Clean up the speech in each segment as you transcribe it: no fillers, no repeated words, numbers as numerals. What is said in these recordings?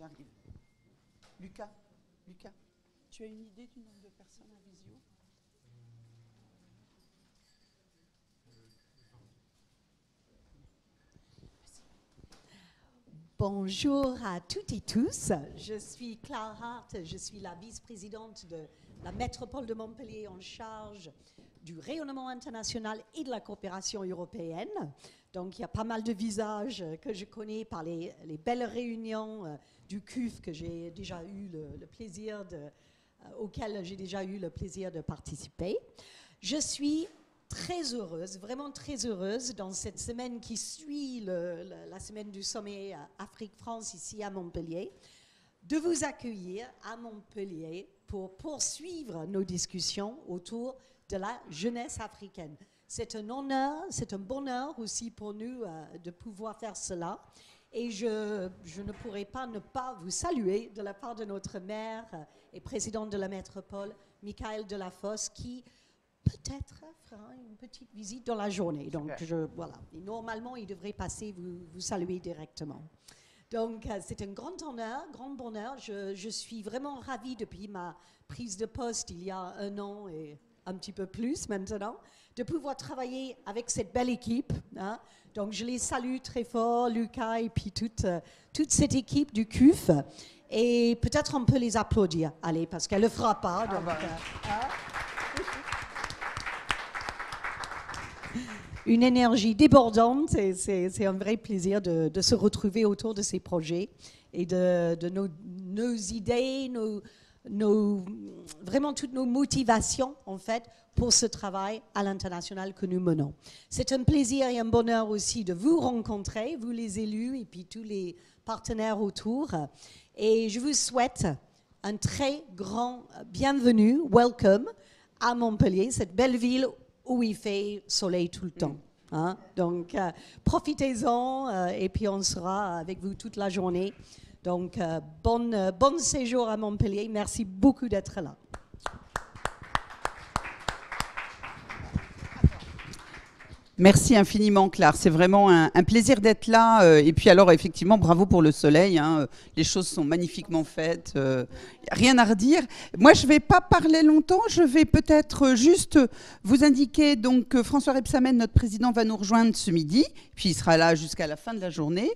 arrive. Lucas, tu as une idée du nombre de personnes à visio? Bonjour à toutes et tous. Je suis Claire Hart, je suis la vice-présidente de la métropole de Montpellier en charge du rayonnement international et de la coopération européenne. Donc il y a pas mal de visages que je connais par les belles réunions du CUF que j'ai déjà eu le plaisir auxquelles j'ai déjà eu le plaisir de participer. Je suis très heureuse, vraiment très heureuse dans cette semaine qui suit la semaine du sommet Afrique-France ici à Montpellier, de vous accueillir à Montpellier pour poursuivre nos discussions autour de la jeunesse africaine. C'est un honneur, c'est un bonheur aussi pour nous de pouvoir faire cela. Et je ne pourrais pas ne pas vous saluer de la part de notre maire et présidente de la métropole, Michael Delafosse, qui peut-être fera une petite visite dans la journée. Donc, voilà. Et normalement, il devrait passer vous saluer directement. Donc, c'est un grand honneur, grand bonheur. Je suis vraiment ravie depuis ma prise de poste il y a 1 an et un petit peu plus maintenant, de pouvoir travailler avec cette belle équipe. Hein. Donc, je les salue très fort, Lucas et puis toute cette équipe du CUF. Et peut-être on peut les applaudir, allez, parce qu'elle ne le fera pas. Donc, une énergie débordante et c'est un vrai plaisir de se retrouver autour de ces projets et de nos idées, vraiment toutes nos motivations en fait pour ce travail à l'international que nous menons. C'est un plaisir et un bonheur aussi de vous rencontrer, vous les élus et puis tous les partenaires autour. Et je vous souhaite un très grand bienvenue, welcome à Montpellier, cette belle ville où il fait soleil tout le temps. Hein? Donc, profitez-en et puis on sera avec vous toute la journée. Donc, bon séjour à Montpellier. Merci beaucoup d'être là. Merci infiniment, Claire. C'est vraiment un plaisir d'être là. Et puis alors, effectivement, bravo pour le soleil. Hein. Les choses sont magnifiquement faites. Rien à redire. Moi, je ne vais pas parler longtemps. Je vais peut-être juste vous indiquer donc, que François Rebsamen, notre président, va nous rejoindre ce midi. Puis il sera là jusqu'à la fin de la journée.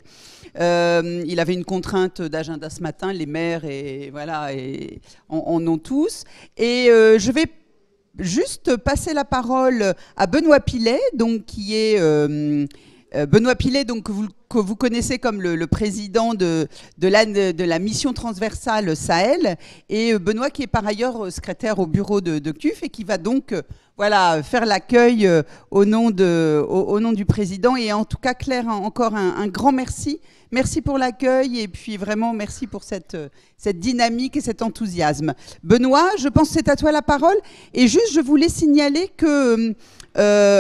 Il avait une contrainte d'agenda ce matin. Les maires et voilà, et en ont tous. Et je vais juste passer la parole à Benoît Pillet, donc, qui est Benoît Pillet, donc, que vous connaissez comme le président de la mission transversale Sahel, et Benoît qui est par ailleurs secrétaire au bureau de CUF et qui va donc voilà, faire l'accueil au nom du président. Et en tout cas, Claire, encore un grand merci. Merci pour l'accueil et puis vraiment merci pour cette dynamique et cet enthousiasme. Benoît, je pense que c'est à toi la parole. Et juste, je voulais signaler que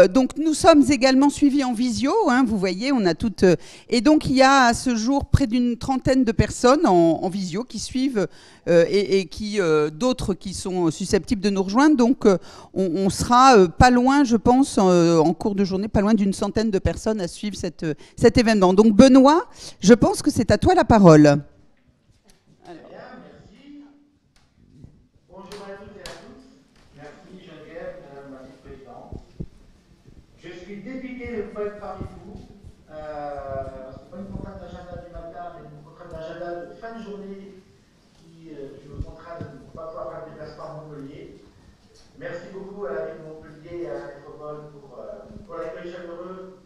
donc nous sommes également suivis en visio. Hein, vous voyez, on a toutes. Et donc il y a à ce jour près d'une trentaine de personnes en visio qui suivent et qui d'autres qui sont susceptibles de nous rejoindre. Donc on sera pas loin, je pense, en cours de journée, pas loin d'une centaine de personnes à suivre cet événement. Donc Benoît, je pense que c'est à toi la parole. Bien, merci. Bonjour à toutes et à tous. Merci Geneviève, Madame la vice-présidente. Je suis dépité de ne pas être parmi vous, parce que pas une contrainte d'agenda du matin, mais une contrainte d'agenda de fin de journée qui me contraint de ne pas pouvoir faire le déplacement à Montpellier. Merci beaucoup à la ville de Montpellier et à la métropole pour l'accueil chaleureux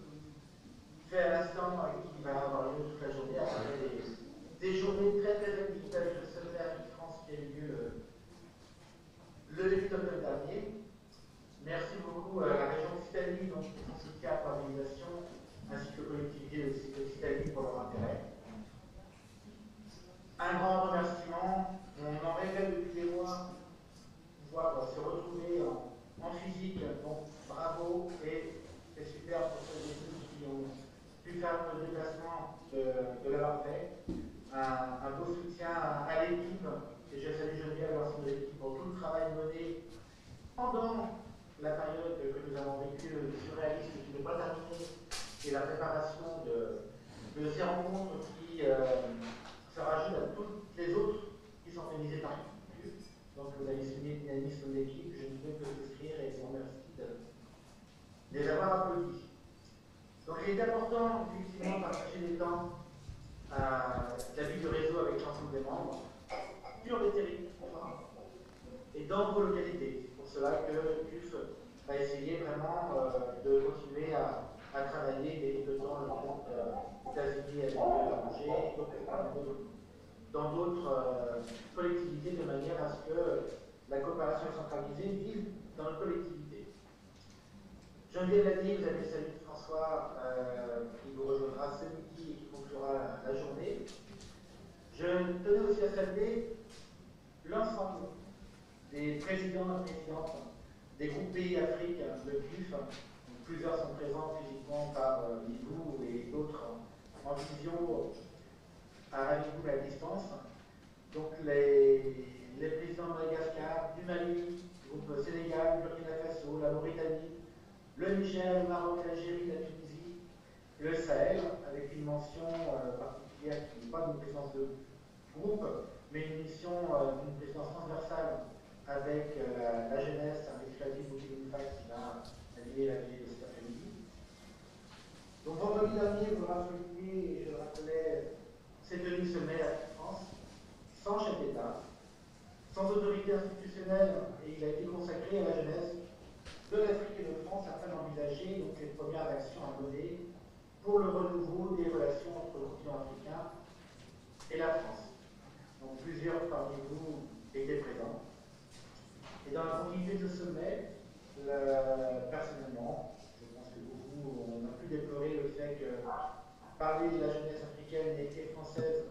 fait à l'instant et qui va avoir lieu toute la journée après des journées très très actives avec le sommet Afrique-France qui a eu lieu le début d'octobre dernier. Merci beaucoup à la région Occitanie donc, pour son soutien pour l'organisation, ainsi que aux collectivités d'Occitanie pour leur intérêt. Un grand remerciement. On en rêvait depuis des mois pouvoir se retrouver en physique. Donc bravo et c'est super pour ceux et ceux qui ont pu faire le déplacement de l'avoir fait. Un beau soutien à l'équipe, et je salue Geneviève et l'ensemble de l'équipe pour tout le travail mené pendant la période que nous avons vécue, le surréalisme qui n'est pas terminé, et la préparation de ces rencontres qui se rajoute à toutes les autres qui sont organisées par CUF. Donc vous avez souligné le dynamisme de l'équipe, je ne peux que vous écrire et vous remercie de les avoir applaudis. Donc il est important effectivement de partager des temps à la vie du réseau avec l'ensemble des membres, sur les territoires et dans vos localités. C'est pour cela que CUF va essayer vraiment de continuer à travailler et de temps le monde États-Unis avec l'étranger, dans d'autres collectivités, de manière à ce que la coopération centralisée vive dans les collectivités. Geneviève l'a dit, vous avez salué François qui vous rejoindra ce midi et qui conclura la journée. Je tenais aussi à saluer l'ensemble des présidents et présidentes des groupes pays Afrique, le CUF. Plusieurs sont présents physiquement par Yvou et d'autres en visio avec vous à distance. Donc les présidents de Madagascar, du Mali, du groupe Sénégal, du Burkina Faso, la Mauritanie, le Niger, le Maroc, l'Algérie, la Tunisie, le Sahel, avec une mention particulière qui n'est pas une présence de groupe, mais une mission d'une présidence transversale avec la jeunesse, avec Flavie Boukiloufa qui va animer la vie de cet après-midi. Donc vendredi dernier, vous rappeliez, et je le rappelais, s'est tenu ce mai à France, sans chef d'État, sans autorité institutionnelle, et il a été consacré à la jeunesse de l'Afrique et de France afin d'envisager donc les premières actions à mener pour le renouveau des relations entre le continent africain et la France. Donc plusieurs parmi vous étaient présents. Et dans la continuité de ce sommet, personnellement, je pense que beaucoup on a pu déplorer le fait que parler de la jeunesse africaine et française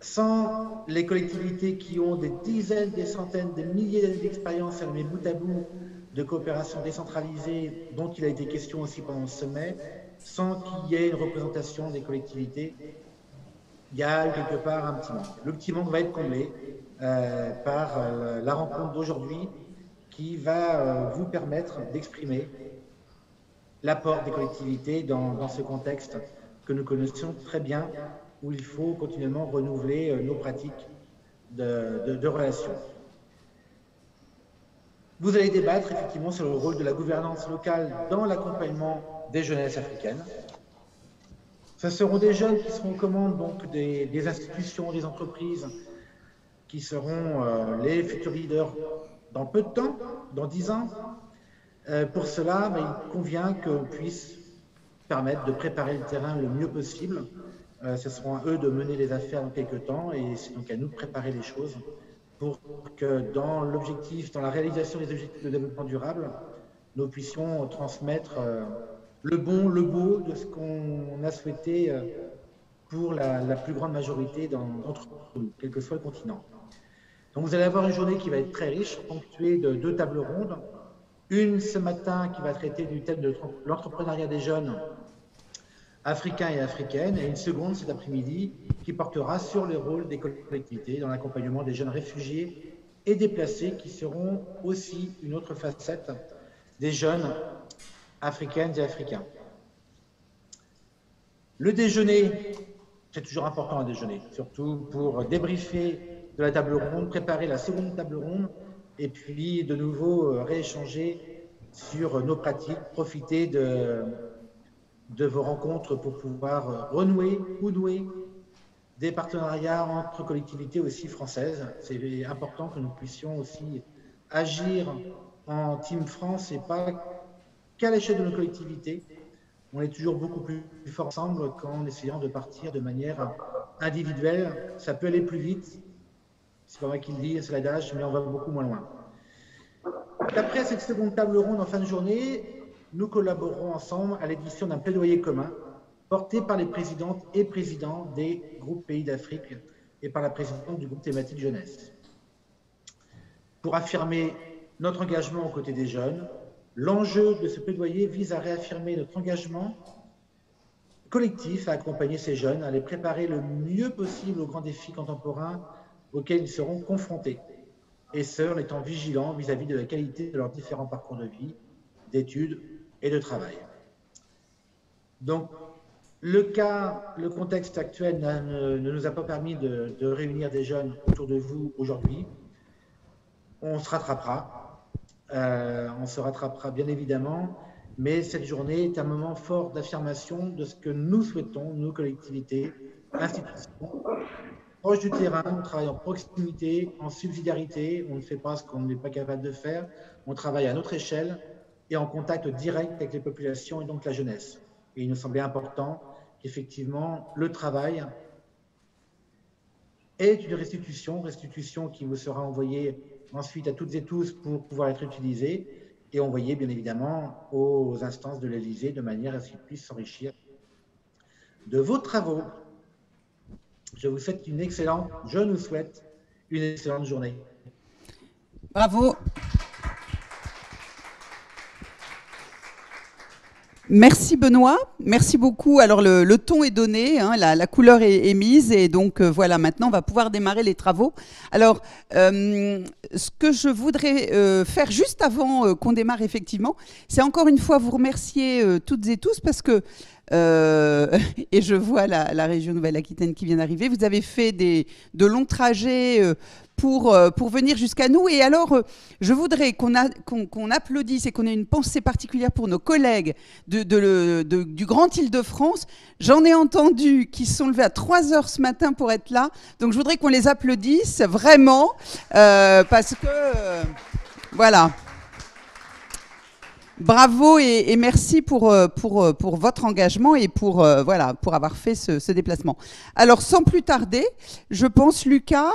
sans les collectivités qui ont des dizaines, des centaines, des milliers d'années d'expérience à mettre bout à bout de coopération décentralisée dont il a été question aussi pendant ce sommet, sans qu'il y ait une représentation des collectivités, il y a quelque part un petit manque. Le petit manque va être comblé par la rencontre d'aujourd'hui qui va vous permettre d'exprimer l'apport des collectivités dans ce contexte que nous connaissons très bien, où il faut continuellement renouveler nos pratiques de relations. Vous allez débattre effectivement sur le rôle de la gouvernance locale dans l'accompagnement des jeunesses africaines. Ce seront des jeunes qui seront aux commandes donc des institutions, des entreprises, qui seront les futurs leaders dans peu de temps, dans 10 ans. Pour cela, il convient qu'on puisse permettre de préparer le terrain le mieux possible. Ce sera à eux de mener les affaires dans quelques temps et c'est donc à nous de préparer les choses pour que dans l'objectif, dans la réalisation des objectifs de développement durable, nous puissions transmettre le bon, le beau de ce qu'on a souhaité pour la plus grande majorité d'entre nous, quel que soit le continent. Donc vous allez avoir une journée qui va être très riche, ponctuée de 2 tables rondes. Une ce matin qui va traiter du thème de l'entrepreneuriat des jeunes africains et africaines, et une seconde cet après-midi qui portera sur le rôle des collectivités dans l'accompagnement des jeunes réfugiés et déplacés qui seront aussi une autre facette des jeunes africaines et africains. Le déjeuner, c'est toujours important à déjeuner, surtout pour débriefer de la table ronde, préparer la seconde table ronde et puis de nouveau rééchanger sur nos pratiques, profiter de vos rencontres pour pouvoir renouer ou nouer des partenariats entre collectivités aussi françaises. C'est important que nous puissions aussi agir en Team France et pas qu'à l'échelle de nos collectivités. On est toujours beaucoup plus fort ensemble qu'en essayant de partir de manière individuelle. Ça peut aller plus vite, c'est pas moi qui le dis, c'est l'adage, mais on va beaucoup moins loin. Après cette seconde table ronde en fin de journée, nous collaborerons ensemble à l'édition d'un plaidoyer commun porté par les présidentes et présidents des groupes pays d'Afrique et par la présidente du groupe thématique jeunesse. Pour affirmer notre engagement aux côtés des jeunes, l'enjeu de ce plaidoyer vise à réaffirmer notre engagement collectif à accompagner ces jeunes, à les préparer le mieux possible aux grands défis contemporains auxquels ils seront confrontés, et ce, en étant vigilants vis-à-vis de la qualité de leurs différents parcours de vie, d'études et de travail. Donc, Le contexte actuel ne nous a pas permis de réunir des jeunes autour de vous aujourd'hui. On se rattrapera. On se rattrapera bien évidemment, mais cette journée est un moment fort d'affirmation de ce que nous souhaitons, nous, collectivités, institutions. Proche du terrain, on travaille en proximité, en subsidiarité, on ne fait pas ce qu'on n'est pas capable de faire, on travaille à notre échelle et en contact direct avec les populations et donc la jeunesse. Et il nous semblait important qu'effectivement le travail est une restitution qui vous sera envoyée ensuite à toutes et tous pour pouvoir être utilisée et envoyée bien évidemment aux instances de l'Élysée de manière à ce qu'ils puissent s'enrichir de vos travaux. Je nous souhaite une excellente journée. Bravo. Merci Benoît, merci beaucoup. Alors le ton est donné, hein, la couleur est mise et donc voilà, maintenant on va pouvoir démarrer les travaux. Alors ce que je voudrais faire juste avant qu'on démarre effectivement, c'est encore une fois vous remercier toutes et tous parce que et je vois la région Nouvelle-Aquitaine qui vient d'arriver. Vous avez fait de longs trajets pour venir jusqu'à nous. Et alors, je voudrais qu'on applaudisse et qu'on ait une pensée particulière pour nos collègues du Grand Île-de-France. J'en ai entendu qui se sont levés à 3 heures ce matin pour être là. Donc, je voudrais qu'on les applaudisse vraiment parce que... voilà. Bravo et merci pour votre engagement et pour avoir fait ce déplacement. Alors, sans plus tarder, je pense, Lucas,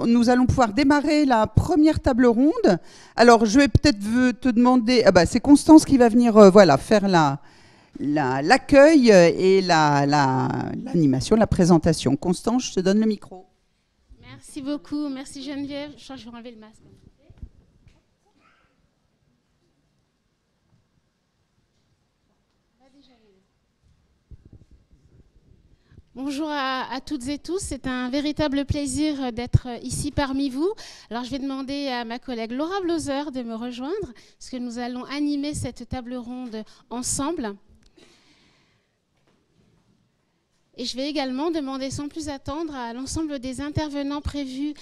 nous allons pouvoir démarrer la première table ronde. Alors, je vais peut-être te demander... c'est Constance qui va venir faire l'accueil et l'animation, la présentation. Constance, je te donne le micro. Merci beaucoup. Merci Geneviève. Je crois que je vais enlever le masque. Bonjour à toutes et tous, c'est un véritable plaisir d'être ici parmi vous. Alors je vais demander à ma collègue Laura Blauser de me rejoindre, parce que nous allons animer cette table ronde ensemble. Et je vais également demander sans plus attendre à l'ensemble des intervenants prévus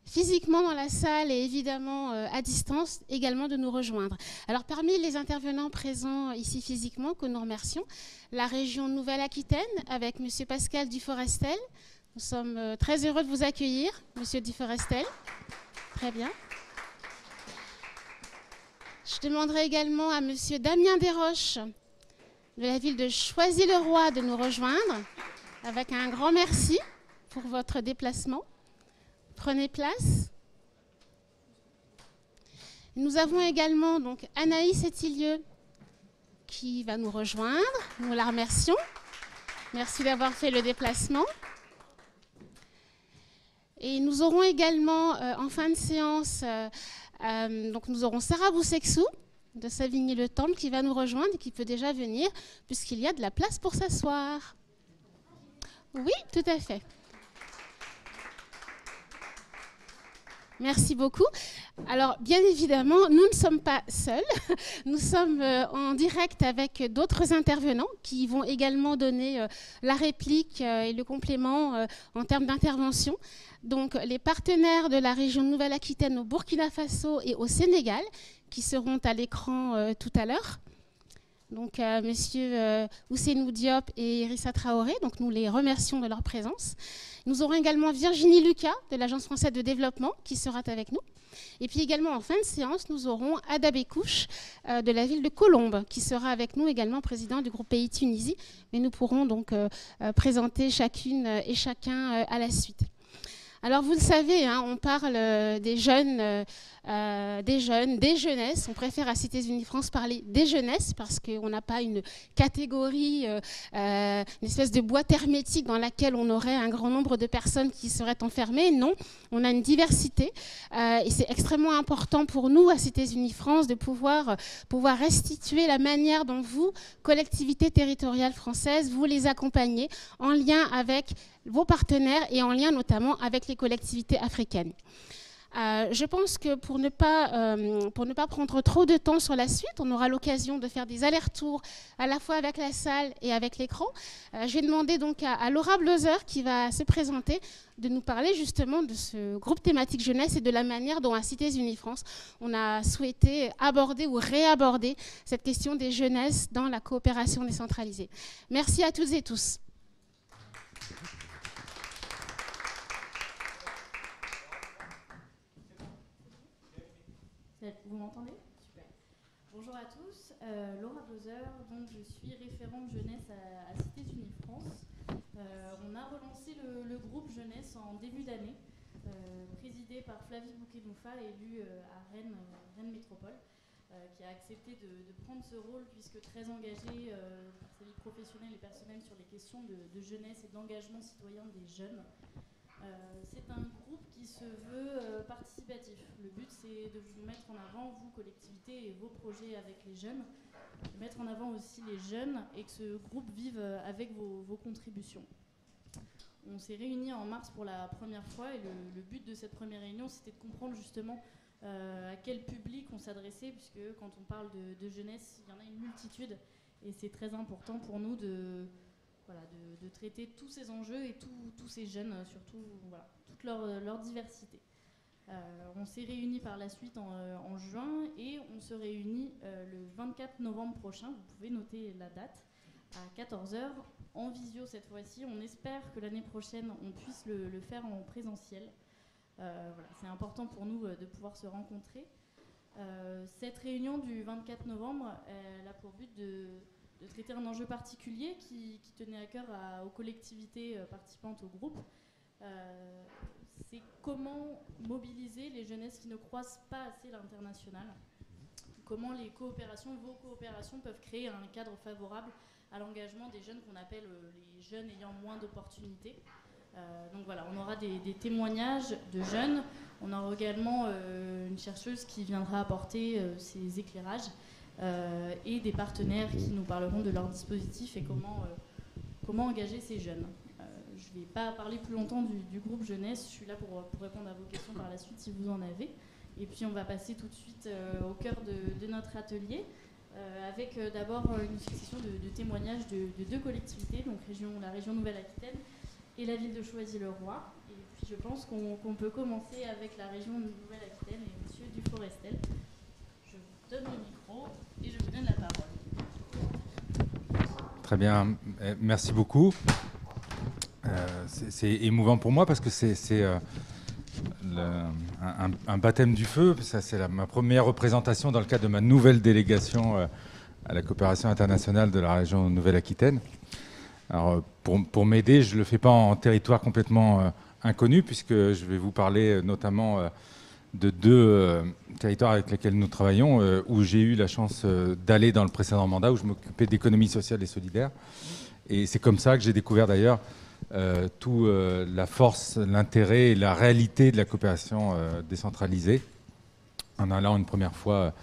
physiquement dans la salle et évidemment à distance, également de nous rejoindre. Alors parmi les intervenants présents ici physiquement, que nous remercions, la région Nouvelle-Aquitaine avec M. Pascal Duforestel. Nous sommes très heureux de vous accueillir, M. Duforestel. Très bien. Je demanderai également à M. Damien Desroches de la ville de Choisy-le-Roi de nous rejoindre avec un grand merci pour votre déplacement. Prenez place. Nous avons également donc Anaïs Etilieu qui va nous rejoindre. Nous la remercions. Merci d'avoir fait le déplacement. Et nous aurons également en fin de séance, donc nous aurons Sarah Boussexou de Savigny-le-Temple qui va nous rejoindre et qui peut déjà venir puisqu'il y a de la place pour s'asseoir. Oui, tout à fait. Merci beaucoup. Alors, bien évidemment, nous ne sommes pas seuls. Nous sommes en direct avec d'autres intervenants qui vont également donner la réplique et le complément en termes d'intervention. Donc, les partenaires de la région Nouvelle-Aquitaine au Burkina Faso et au Sénégal qui seront à l'écran tout à l'heure. Donc, Monsieur Ousseynou Diop et Irissa Traoré, donc nous les remercions de leur présence. Nous aurons également Virginie Lucas de l'Agence française de développement qui sera avec nous. Et puis également en fin de séance, nous aurons Ada Bekouche de la ville de Colombes qui sera avec nous également président du groupe Pays Tunisie. Mais nous pourrons donc présenter chacune et chacun à la suite. Alors vous le savez, hein, on parle des jeunes, des jeunesses. On préfère à Cités Unies France parler des jeunesses parce qu'on n'a pas une catégorie, une espèce de boîte hermétique dans laquelle on aurait un grand nombre de personnes qui seraient enfermées. Non, on a une diversité et c'est extrêmement important pour nous à Cités Unies France de pouvoir restituer la manière dont vous, collectivités territoriales françaises, vous les accompagnez en lien avec vos partenaires et en lien notamment avec les collectivités africaines. Je pense que pour ne pas prendre trop de temps sur la suite, on aura l'occasion de faire des allers-retours à la fois avec la salle et avec l'écran. Je vais demander donc à Laura Blauser, qui va se présenter, de nous parler justement de ce groupe thématique jeunesse et de la manière dont à Cités Unies France, on a souhaité aborder ou réaborder cette question des jeunesses dans la coopération décentralisée. Merci à toutes et tous. Vous m'entendez? Super. Bonjour à tous, Laura Blauser, donc je suis référente jeunesse à Cités Unies France. On a relancé le groupe jeunesse en début d'année, présidé par Flavie Bouquet-Nouffa, élue à Rennes Métropole, qui a accepté de prendre ce rôle puisque très engagée par sa vie professionnelle et personnelle sur les questions de jeunesse et d'engagement citoyen des jeunes. C'est un groupe qui se veut participatif. Le but, c'est de vous mettre en avant, vous, collectivités, et vos projets avec les jeunes, de mettre en avant aussi les jeunes et que ce groupe vive avec vos contributions. On s'est réunis en mars pour la première fois et le but de cette première réunion, c'était de comprendre justement à quel public on s'adressait, puisque quand on parle de jeunesse, il y en a une multitude et c'est très important pour nous de traiter tous ces enjeux et tous ces jeunes, surtout toute leur diversité. On s'est réunis par la suite en juin et on se réunit le 24 novembre prochain, vous pouvez noter la date, à 14 h en visio cette fois-ci. On espère que l'année prochaine on puisse le faire en présentiel. C'est important pour nous de pouvoir se rencontrer. Cette réunion du 24 novembre, elle a pour but de traiter un enjeu particulier qui tenait à cœur aux collectivités participantes au groupe. C'est comment mobiliser les jeunesses qui ne croisent pas assez l'international. Comment vos coopérations peuvent créer un cadre favorable à l'engagement des jeunes qu'on appelle les jeunes ayant moins d'opportunités. Donc voilà, on aura des témoignages de jeunes. On aura également une chercheuse qui viendra apporter ses éclairages. Et des partenaires qui nous parleront de leur dispositif et comment engager ces jeunes. Je ne vais pas parler plus longtemps du groupe jeunesse, je suis là pour répondre à vos questions par la suite si vous en avez. Et puis on va passer tout de suite au cœur de notre atelier, avec d'abord une succession de témoignages de deux collectivités, donc la région Nouvelle-Aquitaine et la ville de Choisy-le-Roi. Et puis je pense qu'on peut commencer avec la région Nouvelle-Aquitaine et M. Duforestel. Je vous donne le micro et je vous donne la parole. Très bien, merci beaucoup. C'est émouvant pour moi parce que c'est un baptême du feu. C'est ma première représentation dans le cadre de ma nouvelle délégation à la coopération internationale de la région Nouvelle-Aquitaine. Alors, pour m'aider, je ne le fais pas en territoire complètement inconnu, puisque je vais vous parler notamment de deux territoires avec lesquels nous travaillons, où j'ai eu la chance d'aller dans le précédent mandat, où je m'occupais d'économie sociale et solidaire. Et c'est comme ça que j'ai découvert d'ailleurs toute la force, l'intérêt et la réalité de la coopération décentralisée, en allant une première fois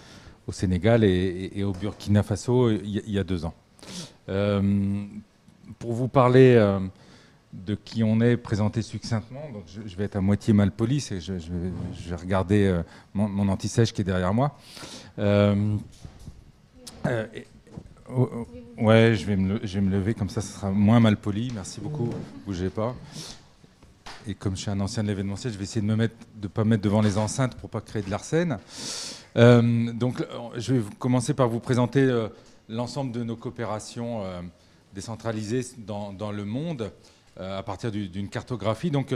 au Sénégal et au Burkina Faso il y a 2 ans. Pour vous parler de qui on est, présenté succinctement, donc je vais être à moitié mal poli, je vais regarder mon anti-sèche qui est derrière moi. Ouais, je vais me lever, comme ça sera moins mal poli. Merci beaucoup, bougez pas. Et comme je suis un ancien de l'événementiel, je vais essayer de ne pas me mettre devant les enceintes pour pas créer de l'arsène. Donc, je vais commencer par vous présenter l'ensemble de nos coopérations décentralisées dans le monde à partir d'une cartographie. Donc,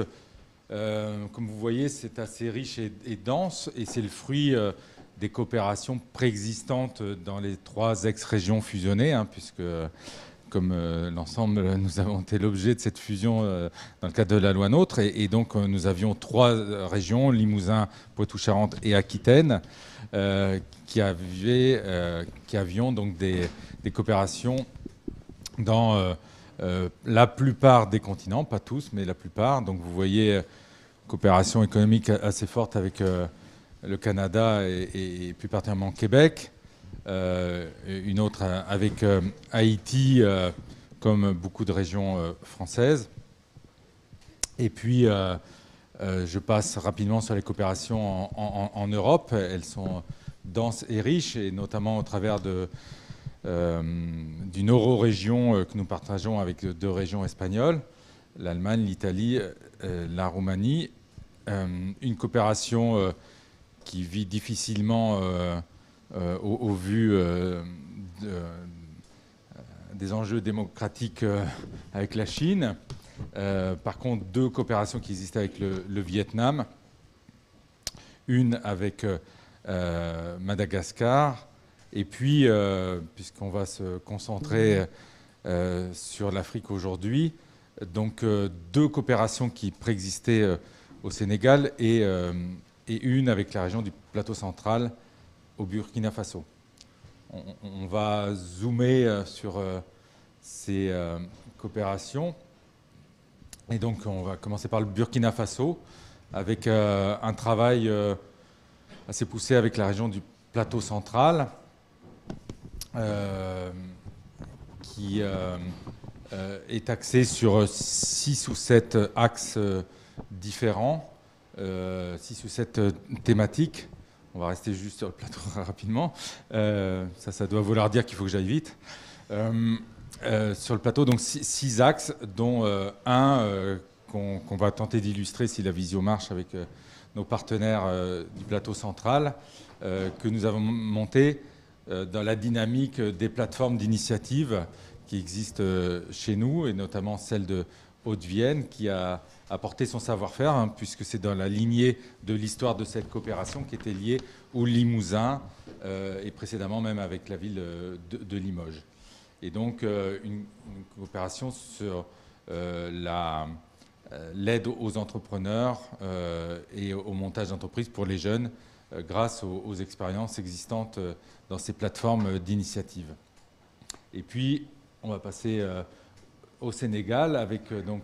comme vous voyez, c'est assez riche et dense, et c'est le fruit des coopérations préexistantes dans les 3 ex-régions fusionnées, puisque, comme l'ensemble, nous avons été l'objet de cette fusion dans le cadre de la loi NOTRe, et donc nous avions 3 régions, Limousin, Poitou-Charentes et Aquitaine, qui avions donc des coopérations dans la plupart des continents, pas tous, mais la plupart. Donc vous voyez, coopération économique assez forte avec le Canada et plus particulièrement Québec, une autre avec Haïti, comme beaucoup de régions françaises, et puis Je passe rapidement sur les coopérations en Europe. Elles sont denses et riches, et notamment au travers d'une euro-région que nous partageons avec 2 régions espagnoles, l'Allemagne, l'Italie, la Roumanie. Une coopération qui vit difficilement au vu des enjeux démocratiques avec la Chine. Par contre, 2 coopérations qui existent avec le Vietnam. Une avec Madagascar. Et puis, puisqu'on va se concentrer sur l'Afrique aujourd'hui, donc 2 coopérations qui préexistaient au Sénégal et une avec la région du plateau central au Burkina Faso. On va zoomer sur ces coopérations. Et donc, on va commencer par le Burkina Faso, avec un travail assez poussé avec la région du plateau central, qui est axé sur 6 ou 7 axes différents, 6 ou 7 thématiques. On va rester juste sur le plateau rapidement. Ça doit vouloir dire qu'il faut que j'aille vite. Sur le plateau, donc 6 axes, dont un qu'on va tenter d'illustrer si la visio marche avec nos partenaires du plateau central, que nous avons monté dans la dynamique des plateformes d'initiative qui existent chez nous, et notamment celle de Haute-Vienne, qui a apporté son savoir-faire, hein, puisque c'est dans la lignée de l'histoire de cette coopération qui était liée au Limousin, et précédemment même avec la ville de Limoges. Et donc une coopération sur l'aide aux entrepreneurs et au montage d'entreprises pour les jeunes grâce aux expériences existantes dans ces plateformes d'initiative. Et puis, on va passer au Sénégal avec donc,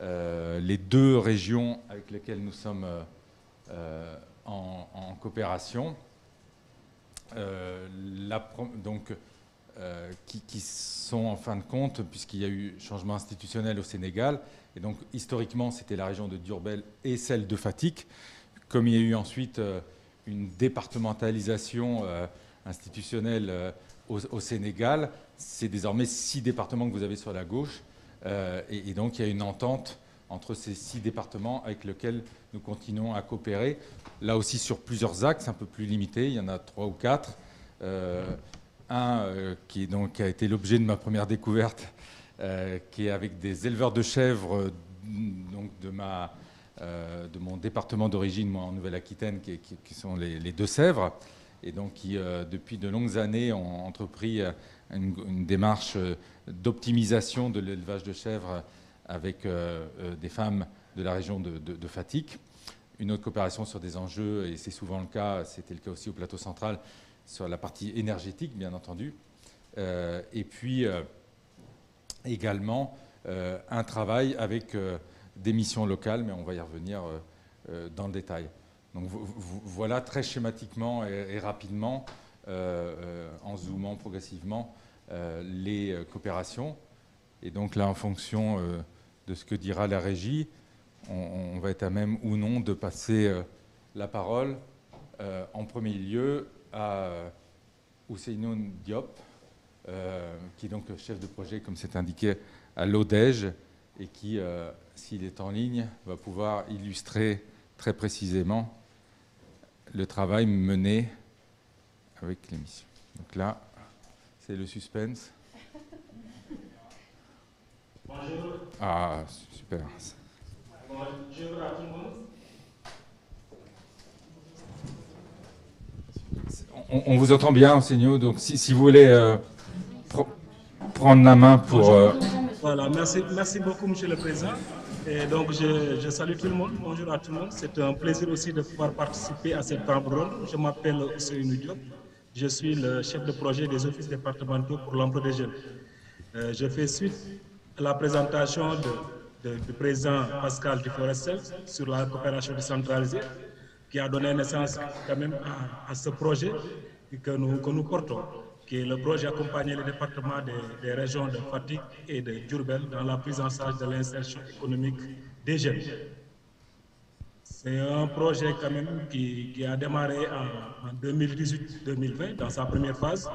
les 2 régions avec lesquelles nous sommes en coopération. Qui sont en fin de compte, puisqu'il y a eu changement institutionnel au Sénégal, et donc historiquement c'était la région de Diourbel et celle de Fatick. Comme il y a eu ensuite une départementalisation institutionnelle au Sénégal, c'est désormais 6 départements que vous avez sur la gauche, et donc il y a une entente entre ces 6 départements avec lesquels nous continuons à coopérer, là aussi sur plusieurs axes un peu plus limités, il y en a 3 ou 4. Un qui a été l'objet de ma première découverte, qui est avec des éleveurs de chèvres donc de mon département d'origine, moi en Nouvelle-Aquitaine, qui sont les Deux-Sèvres, et donc qui depuis de longues années ont entrepris une démarche d'optimisation de l'élevage de chèvres avec des femmes de la région de Fatick. Une autre coopération sur des enjeux, et c'est souvent le cas, c'était le cas aussi au plateau central, sur la partie énergétique, bien entendu. Et puis, également, un travail avec des missions locales, mais on va y revenir dans le détail. Donc, voilà très schématiquement et rapidement, en zoomant progressivement, les coopérations. Et donc là, en fonction de ce que dira la régie, on va être à même ou non de passer la parole en premier lieu à Ousseynou Diop, qui est donc chef de projet, comme c'est indiqué, à l'ODEJ, et qui, s'il est en ligne, va pouvoir illustrer très précisément le travail mené avec l'émission. Donc là, c'est le suspense. Bonjour. Ah, super. Bonjour à tout le monde. On vous entend bien, Ousseynou, donc si vous voulez prendre la main pour... Voilà, merci beaucoup, Monsieur le Président. Et donc, je salue tout le monde. Bonjour à tout le monde. C'est un plaisir aussi de pouvoir participer à cette table ronde. Je m'appelle Ousseynou Diop. Je suis le chef de projet des offices départementaux pour l'emploi des jeunes. Je fais suite à la présentation du président Pascal Duforestel sur la coopération décentralisée, qui a donné naissance quand même à ce projet que nous portons, qui est le projet accompagner les départements des régions de Fatick et de Diourbel dans la prise en charge de l'insertion économique des jeunes. C'est un projet quand même qui a démarré en 2018-2020 dans sa première phase.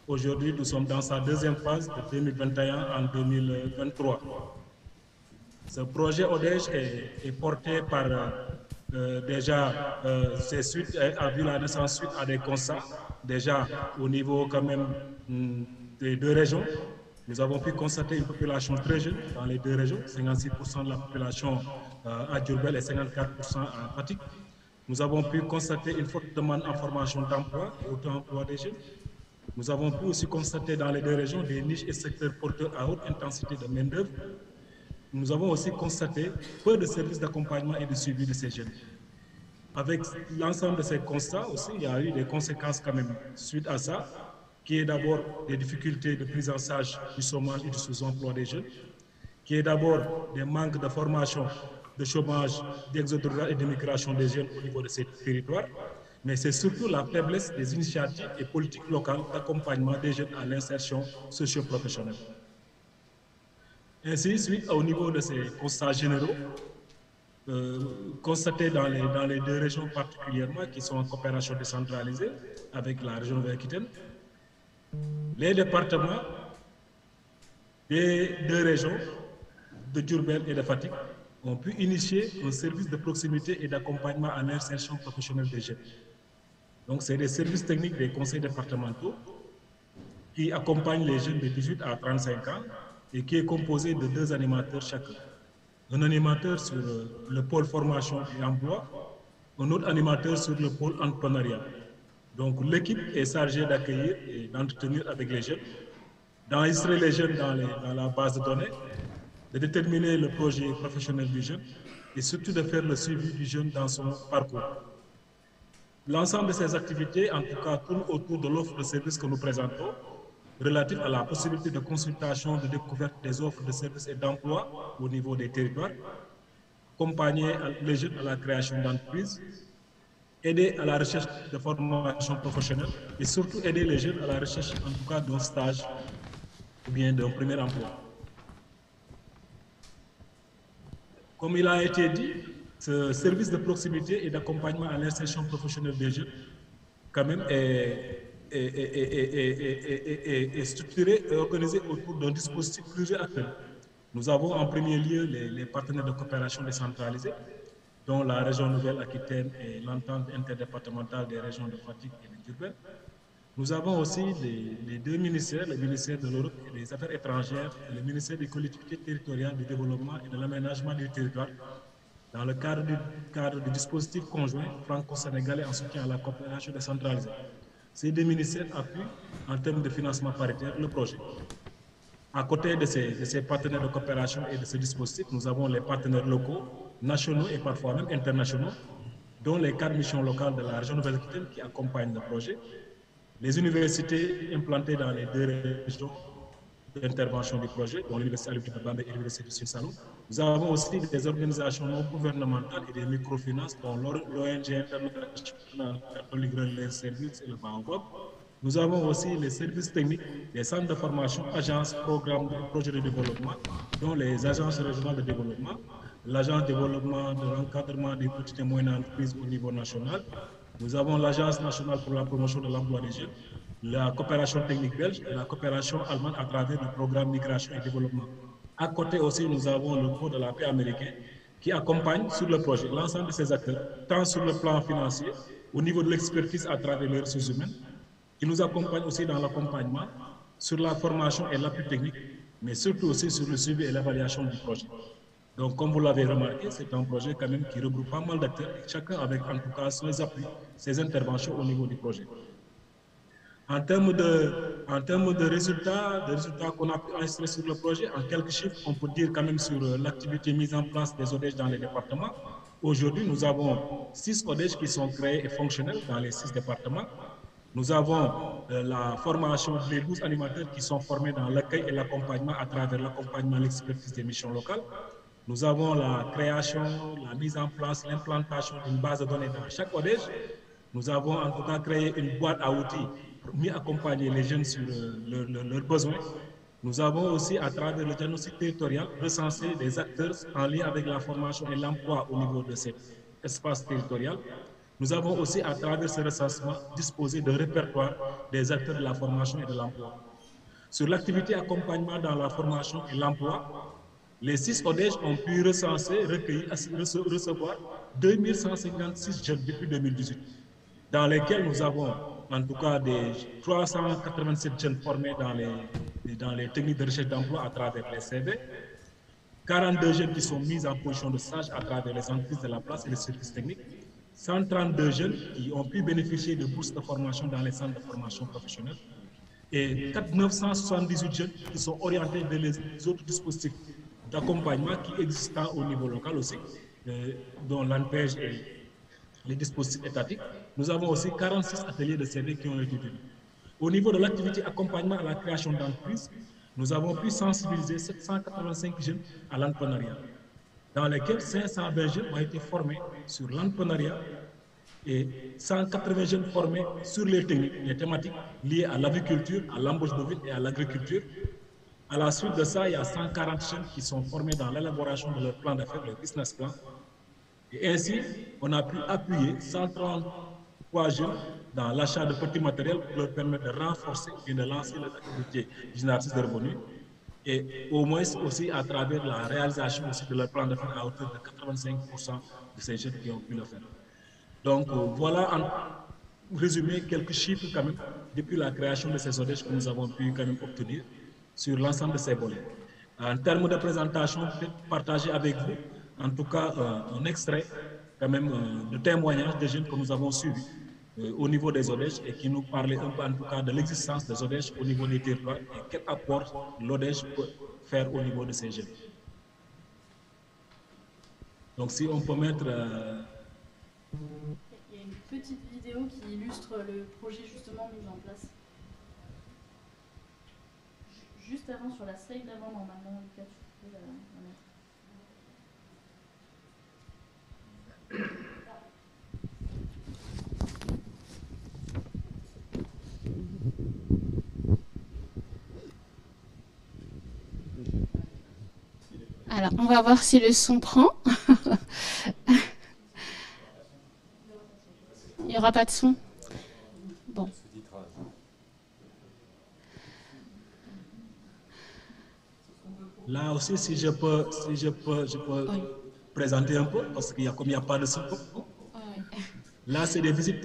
Aujourd'hui, nous sommes dans sa deuxième phase de 2021 en 2023. Ce projet ODEJ est porté par c'est suite a vu la naissance suite à des constats déjà au niveau quand même des deux régions. Nous avons pu constater une population très jeune dans les deux régions, 56% de la population à Diourbel et 54% à Fatick. Nous avons pu constater une forte demande en formation d'emploi et auto-emploi des jeunes. Nous avons pu aussi constater dans les deux régions des niches et secteurs porteurs à haute intensité de main-d'œuvre. Nous avons aussi constaté peu de services d'accompagnement et de suivi de ces jeunes. Avec l'ensemble de ces constats aussi, il y a eu des conséquences quand même suite à ça, qui est d'abord des difficultés de prise en charge du chômage et du sous-emploi des jeunes, qui est d'abord des manques de formation, de chômage, d'exode rural et d'immigration des jeunes au niveau de ces territoires, mais c'est surtout la faiblesse des initiatives et politiques locales d'accompagnement des jeunes à l'insertion socio-professionnelle. Ainsi, suite au niveau de ces constats généraux, constatés dans les deux régions particulièrement qui sont en coopération décentralisée avec la région de Aquitaine, les départements des deux régions de Diourbel et de Fatick ont pu initier un service de proximité et d'accompagnement à l'insertion professionnelle des jeunes. Donc, c'est des services techniques des conseils départementaux qui accompagnent les jeunes de 18 à 35 ans et qui est composé de 2 animateurs chacun. Un animateur sur le pôle formation et emploi, un autre animateur sur le pôle entrepreneuriat. Donc l'équipe est chargée d'accueillir et d'entretenir avec les jeunes, d'enregistrer les jeunes dans la base de données, de déterminer le projet professionnel du jeune et surtout de faire le suivi du jeune dans son parcours. L'ensemble de ces activités, en tout cas, tourne autour de l'offre de services que nous présentons, relative à la possibilité de consultation, de découverte des offres de services et d'emploi au niveau des territoires, accompagner les jeunes à la création d'entreprises, aider à la recherche de formation professionnelle et surtout aider les jeunes à la recherche, en tout cas, d'un stage ou bien d'un premier emploi. Comme il a été dit, ce service de proximité et d'accompagnement à l'insertion professionnelle des jeunes, quand même, est structuré et organisé autour d'un dispositif pluriacteur. Nous avons en premier lieu les partenaires de coopération décentralisés, dont la région Nouvelle-Aquitaine et l'entente interdépartementale des régions de Fatick et de Diourbel. Nous avons aussi les deux ministères, le ministère de l'Europe et des Affaires étrangères et le ministère des collectivités territoriales, du développement et de l'aménagement du territoire, dans le cadre du dispositif conjoint franco-sénégalais en soutien à la coopération décentralisée. Ces deux ministères appuient en termes de financement paritaire le projet. À côté de ces partenaires de coopération et de ce dispositif, nous avons les partenaires locaux, nationaux et parfois même internationaux, dont les 4 missions locales de la région Nouvelle-Aquitaine qui accompagnent le projet, les universités implantées dans les 2 régions d'intervention du projet, dont l'Université Alioune Diop de Bambey et l'Université du Sine-Saloum. Nous avons aussi des organisations non gouvernementales et des microfinances, dont l'ONG internationale catholique Relais Services et le Baobab. Nous avons aussi les services techniques, les centres de formation, agences, programmes, projets de développement, dont les agences régionales de développement, l'agence de développement de l'encadrement des petites et moyennes entreprises au niveau national. Nous avons l'Agence nationale pour la promotion de l'emploi des jeunes, la coopération technique belge et la coopération allemande à travers le programme Migration et Développement. À côté aussi, nous avons le Fonds de la paix américain qui accompagne sur le projet l'ensemble de ces acteurs, tant sur le plan financier, au niveau de l'expertise à travers les ressources humaines, qui nous accompagne aussi dans l'accompagnement, sur la formation et l'appui technique, mais surtout aussi sur le suivi et l'évaluation du projet. Donc, comme vous l'avez remarqué, c'est un projet quand même qui regroupe pas mal d'acteurs, chacun avec en tout cas ses appuis, ses interventions au niveau du projet. En termes de résultats qu'on a pu enregistrer sur le projet, en quelques chiffres, on peut dire quand même sur l'activité mise en place des ODEJ dans les départements. Aujourd'hui, nous avons 6 ODEJ qui sont créés et fonctionnels dans les 6 départements. Nous avons la formation des 12 animateurs qui sont formés dans l'accueil et l'accompagnement à travers l'accompagnement et l'expertise des missions locales. Nous avons la création, la mise en place, l'implantation d'une base de données dans chaque ODEJ. Nous avons en tout cas créé une boîte à outils pour mieux accompagner les jeunes sur leurs besoins. Nous avons aussi, à travers le diagnostic territorial, recensé des acteurs en lien avec la formation et l'emploi au niveau de ces espace territorial. Nous avons aussi, à travers ce recensement, disposé d'un répertoire des acteurs de la formation et de l'emploi. Sur l'activité accompagnement dans la formation et l'emploi, les 6 ODEJ ont pu recenser, recueillir, recevoir 2156 jeunes depuis 2018, dans lesquels nous avons en tout cas des 387 jeunes formés dans les techniques de recherche d'emploi à travers les CV, 42 jeunes qui sont mis en position de stage à travers les entreprises de la place et les services techniques, 132 jeunes qui ont pu bénéficier de bourses de formation dans les centres de formation professionnelle et 978 jeunes qui sont orientés vers les autres dispositifs d'accompagnement qui existent au niveau local aussi, dont l'ANPEJ et les dispositifs étatiques. Nous avons aussi 46 ateliers de CV qui ont été tenus. Au niveau de l'activité accompagnement à la création d'entreprises, nous avons pu sensibiliser 785 jeunes à l'entrepreneuriat, dans lesquels 520 jeunes ont été formés sur l'entrepreneuriat et 180 jeunes formés sur les techniques, les thématiques liées à l'aviculture, à l'embauche bovine et à l'agriculture. À la suite de ça, il y a 140 jeunes qui sont formés dans l'élaboration de leur plan d'affaires, leur business plan. Et ainsi, on a pu appuyer 133 jeunes dans l'achat de petits matériels pour leur permettre de renforcer et de lancer leur activité génératrice de revenus. Et au moins aussi à travers la réalisation aussi de leur plan d'affaires à hauteur de 85% de ces jeunes qui ont pu le faire. Donc voilà en résumé quelques chiffres quand même depuis la création de ces ODEJ que nous avons pu quand même obtenir sur l'ensemble de ces volets. En termes de présentation, peut-être partager avec vous en tout cas un extrait quand même de témoignages des jeunes que nous avons suivis au niveau des ODEJ et qui nous parlaient un peu en tout cas de l'existence des ODEJ au niveau des territoires et quel apport l'ODEJ peut faire au niveau de ces jeunes. Donc si on peut mettre... Il y a une petite vidéo qui illustre le projet justement mis en place. Juste avant, sur la slide d'avant, normalement, Lucas, tu peux la mettre. Alors, on va voir si le son prend. Il n'y aura pas de son. Bon. Là aussi, si je peux oui. Présenter un peu, parce qu'il y a comme il n'y a pas de son. Là, c'est des visites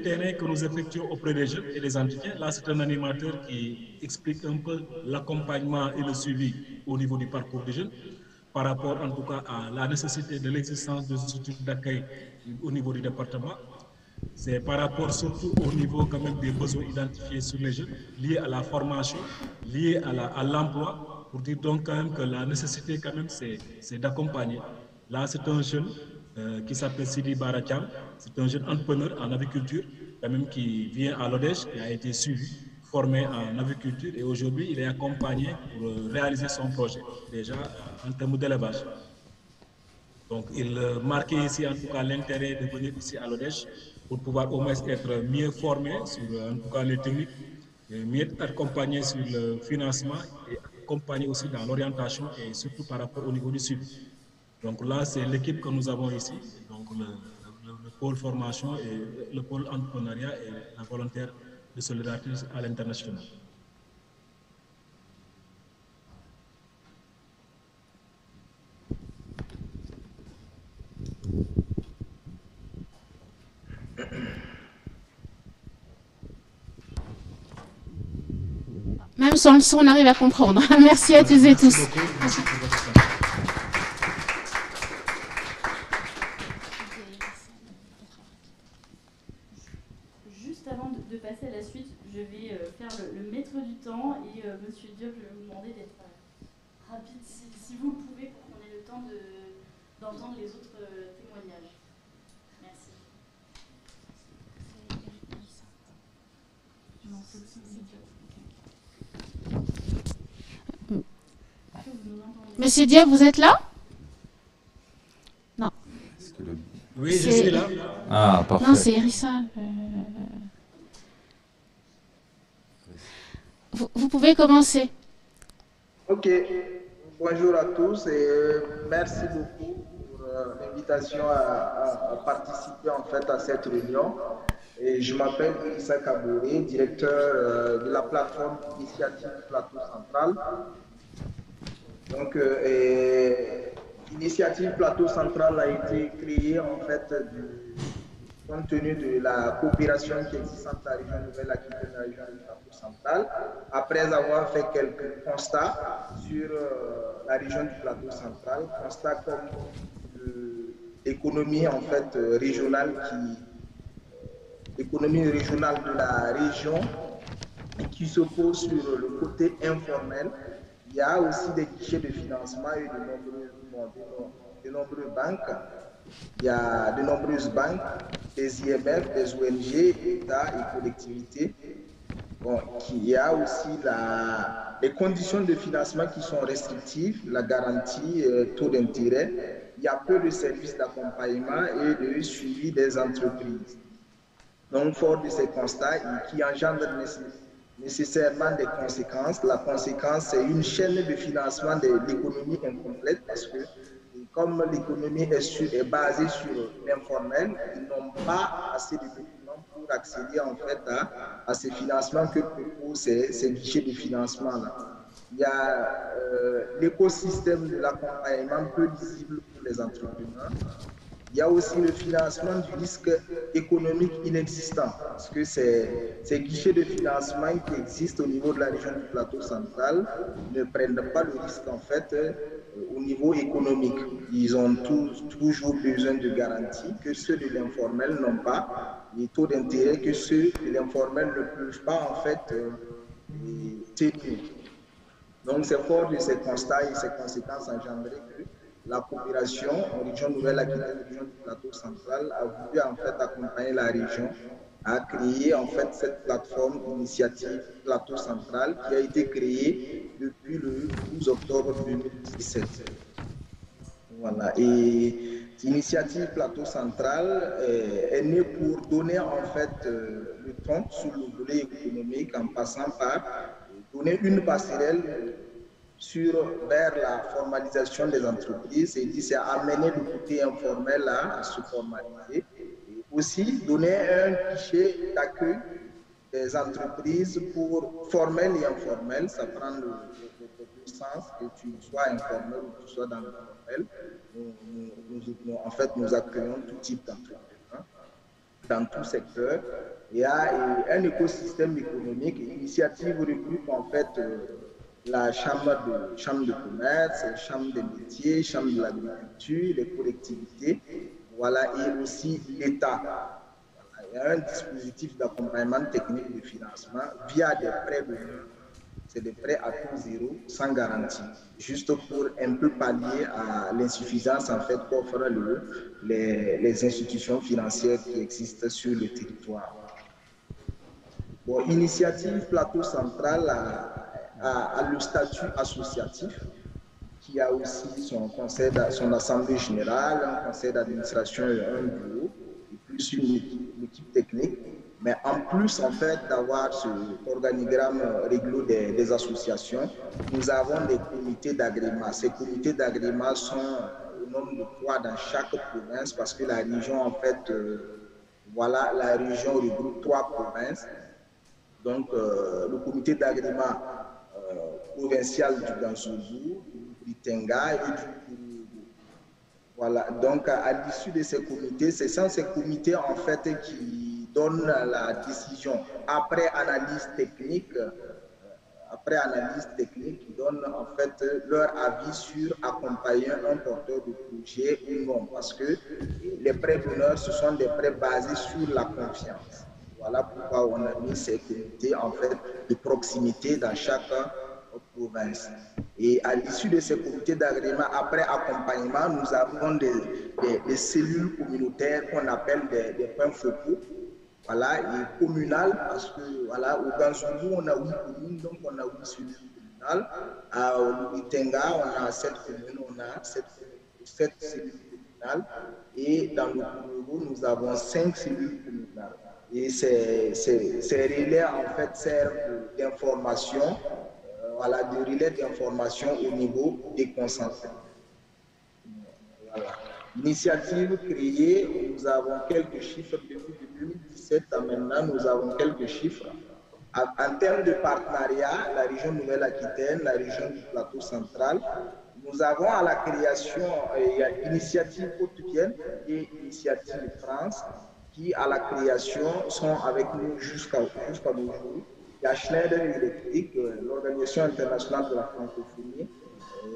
terrain que nous effectuons auprès des jeunes et des entités. Là, c'est un animateur qui explique un peu l'accompagnement et le suivi au niveau du parcours des jeunes, par rapport en tout cas à la nécessité de l'existence de structures d'accueil au niveau du département. C'est par rapport surtout au niveau quand même des besoins identifiés sur les jeunes, liés à la formation, liés à l'emploi, pour dire donc quand même que la nécessité quand même c'est d'accompagner. Là, c'est un jeune qui s'appelle Sidi Baracham, c'est un jeune entrepreneur en aviculture, quand même qui vient à l'ODEJ, qui a été suivi, formé en aviculture et aujourd'hui il est accompagné pour réaliser son projet, déjà en termes d'élevage. Donc il marquait ici en tout cas l'intérêt de venir ici à l'ODEJ pour pouvoir au moins être mieux formé sur en tout cas les techniques, mieux accompagné sur le financement et accompagné aussi dans l'orientation et surtout par rapport au niveau du suivi. Donc là, c'est l'équipe que nous avons ici, donc le pôle formation et le pôle entrepreneuriat et la volontaire de solidarité à l'international. Même sans le son, on arrive à comprendre. Merci à tous et tous. Merci. Juste avant de passer à la suite, je vais faire le maître du temps et Monsieur Diop, je vais vous demander d'être rapide si vous le pouvez pour qu'on ait le temps d'entendre les autres témoignages. Merci. Monsieur Diop, vous êtes là? Non. Oui, je suis là. Ah, parfait. Non, c'est Irissa. Vous pouvez commencer. Ok. Bonjour à tous et merci beaucoup pour l'invitation à participer en fait à cette réunion. Et je m'appelle Issa Kabouré, directeur de la plateforme Initiative Plateau Central. Donc, Initiative Plateau Central a été créée en fait compte tenu de la coopération qui existe entre la région Nouvelle-Aquitaine et la région du Plateau Central, après avoir fait quelques constats sur la région du Plateau Central, constats comme l'économie en fait régionale l'économie régionale de la région qui se pose sur le côté informel. Il y a aussi des guichets de financement et de nombreuses banques. Il y a de nombreuses banques, des IMF, des ONG, États et collectivités. Bon, il y a aussi les conditions de financement qui sont restrictives, la garantie, taux d'intérêt. Il y a peu de services d'accompagnement et de suivi des entreprises. Donc, fort de ces constats qui engendrent nécessairement des conséquences. La conséquence, c'est une chaîne de financement de l'économie incomplète parce que comme l'économie est basée sur l'informel, ils n'ont pas assez de documents pour accéder en fait à ces financements que proposent ces guichets de financement-là. Il y a l'écosystème de l'accompagnement peu lisible pour les entrepreneurs. Il y a aussi le financement du risque économique inexistant, parce que ces guichets de financement qui existent au niveau de la région du Plateau Central ne prennent pas le risque en fait au niveau économique. Ils ont toujours besoin de garanties que ceux de l'informel n'ont pas, les taux d'intérêt que ceux de l'informel ne peuvent pas en fait tenir. Donc c'est fort de ces constats et ces conséquences engendrées que la coopération en région Nouvelle-Aquitaine, région du Plateau Central, a voulu en fait accompagner la région à créer en fait cette plateforme Initiative Plateau Central qui a été créée depuis le 12 octobre 2017. Voilà. Et Initiative Plateau Central est née pour donner en fait le ton sur le volet économique en passant par donner une passerelle vers la formalisation des entreprises et c'est amener le côté informel à se formaliser. Et aussi donner un guichet d'accueil des entreprises pour formel et informel, ça prend le sens que tu sois informel ou que tu sois dans le formel. En fait, nous accueillons tout type d'entrepreneurs dans tout secteur. Il y a un écosystème économique. L'initiative regroupe en fait la chambre de commerce, la chambre des métiers, chambre de l'agriculture, les collectivités, voilà, et aussi l'État. Voilà, il y a un dispositif d'accompagnement technique de financement via des prêts d'honneur. C'est des prêts à taux zéro, sans garantie, juste pour un peu pallier à l'insuffisance en fait qu'offrent les institutions financières qui existent sur le territoire. Bon, Initiative Plateau Central a le statut associatif qui a aussi son assemblée générale, un conseil d'administration et un bureau, et plus une équipe technique. Mais en plus, en fait, d'avoir ce organigramme réglo des associations, nous avons des comités d'agrément. Ces comités d'agrément sont au nombre de 3 dans chaque province parce que la région, en fait, voilà, la région regroupe 3 provinces. Donc, le comité d'agrément provincial du Gansouzou, du Tenga et du Kourougou. Voilà, donc à l'issue de ces comités, c'est ces comités en fait qui donnent la décision après analyse technique, qui donnent en fait leur avis sur accompagner un porteur de projet ou non, parce que les prêts d'honneur, ce sont des prêts basés sur la confiance. Voilà pourquoi on a mis ces comités en fait de proximité dans chaque province. Et à l'issue de ces comités d'agrément, après accompagnement, nous avons des cellules communautaires qu'on appelle des points focaux. Voilà, et communales, parce que voilà, au Gansouzou, on a 8 communes, donc on a 8 cellules communales. Au Itenga, on a 7 communes, on a 7 cellules communales. Et dans le Kourougou, nous avons 5 cellules communales. Et ces relais, en fait, servent d'information, voilà, de relais d'information au niveau des concentrés. Voilà. Initiative créée, nous avons quelques chiffres depuis 2017 à maintenant, nous avons quelques chiffres. En termes de partenariat, la région Nouvelle-Aquitaine, la région du Plateau central, nous avons à la création, il y a Initiative Haute-Vienne et Initiative France qui, à la création, sont avec nous jusqu'à nos jours. Il y a Schneider Electric, l'Organisation internationale de la francophonie,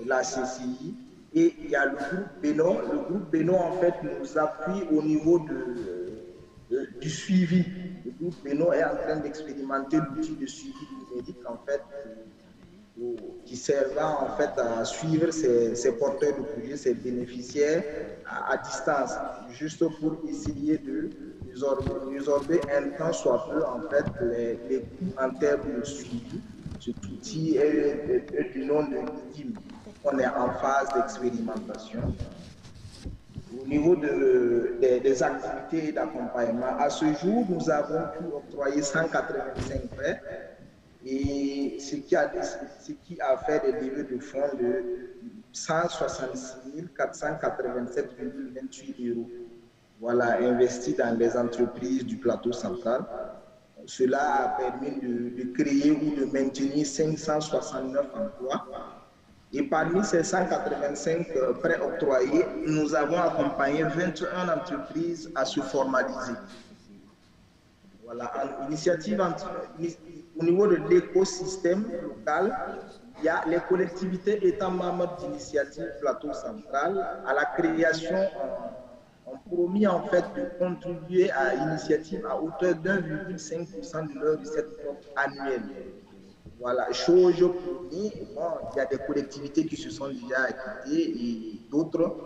la CCI, et il y a le groupe Beno. Le groupe Beno, en fait, nous appuie au niveau du suivi. Le groupe Beno est en train d'expérimenter l'outil de suivi numérique, en fait, qui servant en fait à suivre ces porteurs de projets, ces bénéficiaires à distance, juste pour essayer de résorber un temps soit peu en fait les coûts en termes de suivi. Cet outil est du nom de IDIM. On est en phase d'expérimentation. Au niveau des activités d'accompagnement, à ce jour, nous avons pu octroyer 185 prêts et ce qui a fait des levées de fonds de 166 487,28 €. Voilà, investis dans les entreprises du plateau central. Cela a permis de créer ou de maintenir 569 emplois. Et parmi ces 185 prêts octroyés, nous avons accompagné 21 entreprises à se formaliser. Voilà, au niveau de l'écosystème local, il y a les collectivités étant membres d'initiative Plateau Central. À la création, ont promis en fait de contribuer à l'initiative à hauteur de 1,5% de leur recette annuelle. Voilà, chose promis. Bon, il y a des collectivités qui se sont déjà acquittées et d'autres,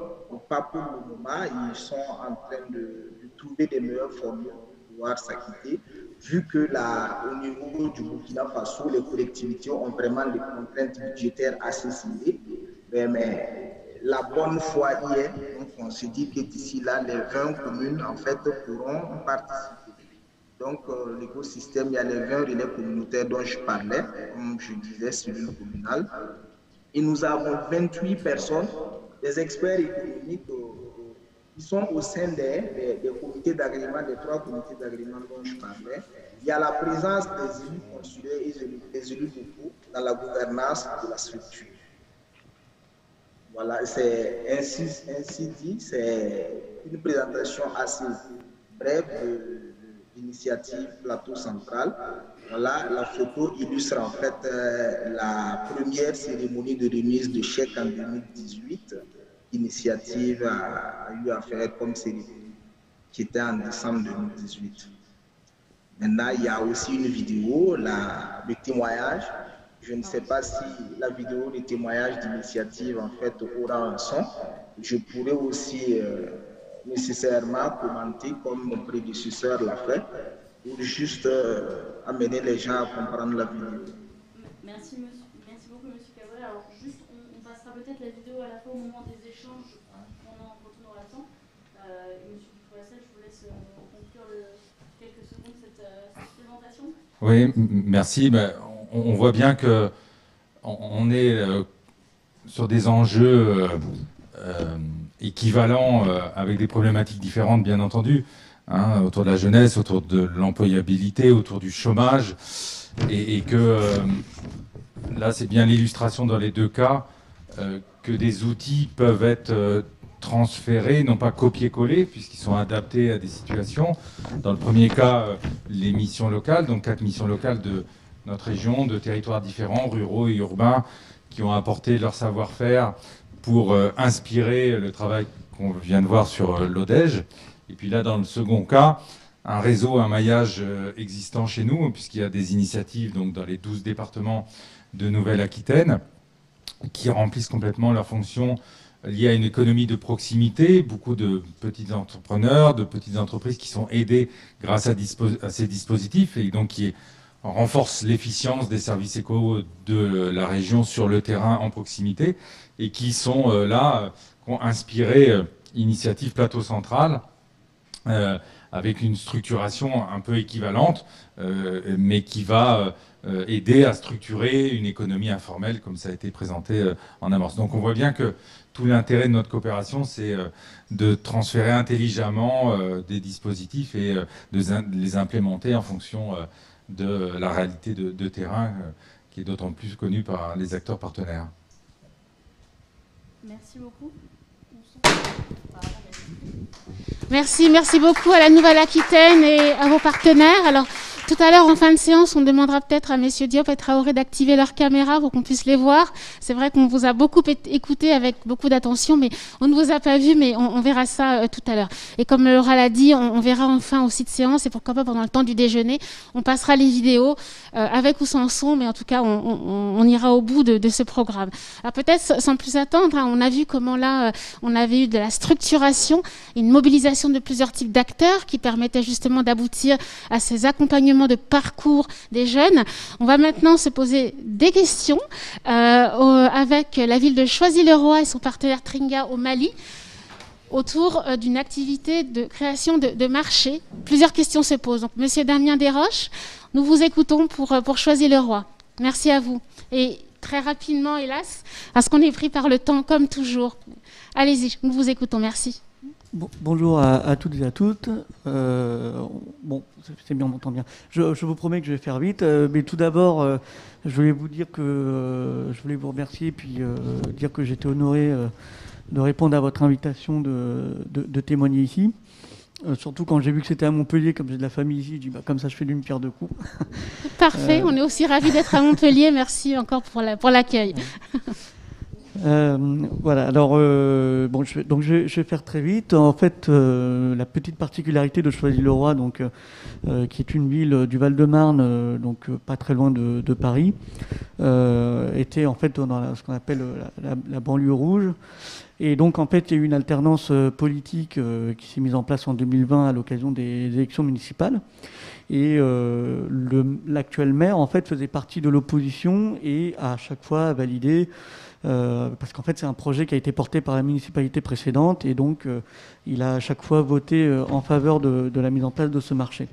pas pour le moment, ils sont en train de trouver des meilleures formules pour pouvoir s'acquitter, vu que au niveau du Burkina Faso, les collectivités ont vraiment des contraintes budgétaires assez serrées. Mais la bonne foi y est, donc on se dit que d'ici là, les 20 communes en fait pourront participer. Donc l'écosystème, il y a les 20 relais communautaires dont je parlais, comme je disais, cellules communales. Et nous avons 28 personnes, des experts économiques qui sont au sein des comités d'agrément, des 3 comités d'agrément dont je parlais. Il y a la présence des élus consulaires et des élus locaux dans la gouvernance de la structure. Voilà, c'est ainsi dit, c'est une présentation assez brève de l'initiative Plateau Central. Voilà, la photo illustre en fait la première cérémonie de remise de chèques en 2018. L'initiative a eu à faire comme cérémonie, qui était en décembre 2018. Maintenant, il y a aussi une vidéo, le témoignage. Je ne sais pas si la vidéo de témoignage d'initiative en fait aura un son. Je pourrais aussi nécessairement commenter comme mon prédécesseur l'a fait, pour juste amener les gens à comprendre la vidéo. Merci beaucoup, monsieur Cabrel. Alors juste, on passera peut-être la vidéo à la fin au moment des échanges quand on aura le temps. Monsieur Dufourcel, je vous laisse conclure quelques secondes cette présentation. Oui, merci. On voit bien que on est sur des enjeux équivalents avec des problématiques différentes, bien entendu, hein, autour de la jeunesse, autour de l'employabilité, autour du chômage, et que là, c'est bien l'illustration dans les deux cas que des outils peuvent être transférés, non pas copier-coller, puisqu'ils sont adaptés à des situations. Dans le premier cas, les missions locales, donc 4 missions locales de notre région, de territoires différents, ruraux et urbains, qui ont apporté leur savoir-faire pour inspirer le travail qu'on vient de voir sur l'ODEJ. Et puis là, dans le second cas, un réseau, un maillage existant chez nous, puisqu'il y a des initiatives donc, dans les 12 départements de Nouvelle-Aquitaine, qui remplissent complètement leurs fonctions liées à une économie de proximité, beaucoup de petits entrepreneurs, de petites entreprises qui sont aidées grâce à ces dispositifs, et donc qui renforcent l'efficience des services éco de la région sur le terrain en proximité, et qui sont là, qui ont inspiré Initiative Plateau Central, avec une structuration un peu équivalente, mais qui va aider à structurer une économie informelle, comme ça a été présenté en amorce. Donc on voit bien que tout l'intérêt de notre coopération, c'est de transférer intelligemment des dispositifs et de les implémenter en fonction de la réalité de terrain, qui est d'autant plus connue par les acteurs partenaires. Merci beaucoup. Merci beaucoup à la Nouvelle-Aquitaine et à vos partenaires. Alors, tout à l'heure, en fin de séance, on demandera peut-être à messieurs Diop et Traoré d'activer leurs caméras pour qu'on puisse les voir. C'est vrai qu'on vous a beaucoup écouté avec beaucoup d'attention, mais on ne vous a pas vu, mais on verra ça tout à l'heure. Et comme Laura l'a dit, on verra enfin aussi de séance, et pourquoi pas pendant le temps du déjeuner, on passera les vidéos avec ou sans son, mais en tout cas, on ira au bout de ce programme. Alors peut-être, sans plus attendre, on a vu comment là, on avait eu de la structuration, une mobilisation de plusieurs types d'acteurs qui permettaient justement d'aboutir à ces accompagnements de parcours des jeunes. On va maintenant se poser des questions avec la ville de Choisy-le-Roi et son partenaire Tringa au Mali autour d'une activité de création de marché. Plusieurs questions se posent. Donc, Monsieur Damien Desroches, nous vous écoutons pour Choisy-le-Roi. Merci à vous. Et très rapidement, hélas, parce qu'on est pris par le temps comme toujours. Allez-y, nous vous écoutons. Merci. Bonjour à toutes et à toutes. Bon, c'est bien, on m'entend bien. Je vous promets que je vais faire vite. Mais tout d'abord, je voulais vous dire que je voulais vous remercier et puis dire que j'étais honoré de répondre à votre invitation de témoigner ici. Surtout quand j'ai vu que c'était à Montpellier, comme j'ai de la famille ici, je dis comme ça je fais d'une pierre deux coups. Parfait, on est aussi ravis d'être à Montpellier. Merci encore pour l'accueil. Voilà, alors bon, je vais faire très vite. En fait, la petite particularité de Choisy-le-Roi, donc, qui est une ville du Val-de-Marne, donc pas très loin de Paris, était en fait dans ce qu'on appelle la banlieue rouge. Et donc en fait, il y a eu une alternance politique qui s'est mise en place en 2020 à l'occasion des élections municipales. Et l'actuel maire en fait faisait partie de l'opposition et a à chaque fois validé. Parce qu'en fait c'est un projet qui a été porté par la municipalité précédente et donc il a à chaque fois voté en faveur de la mise en place de ce marché.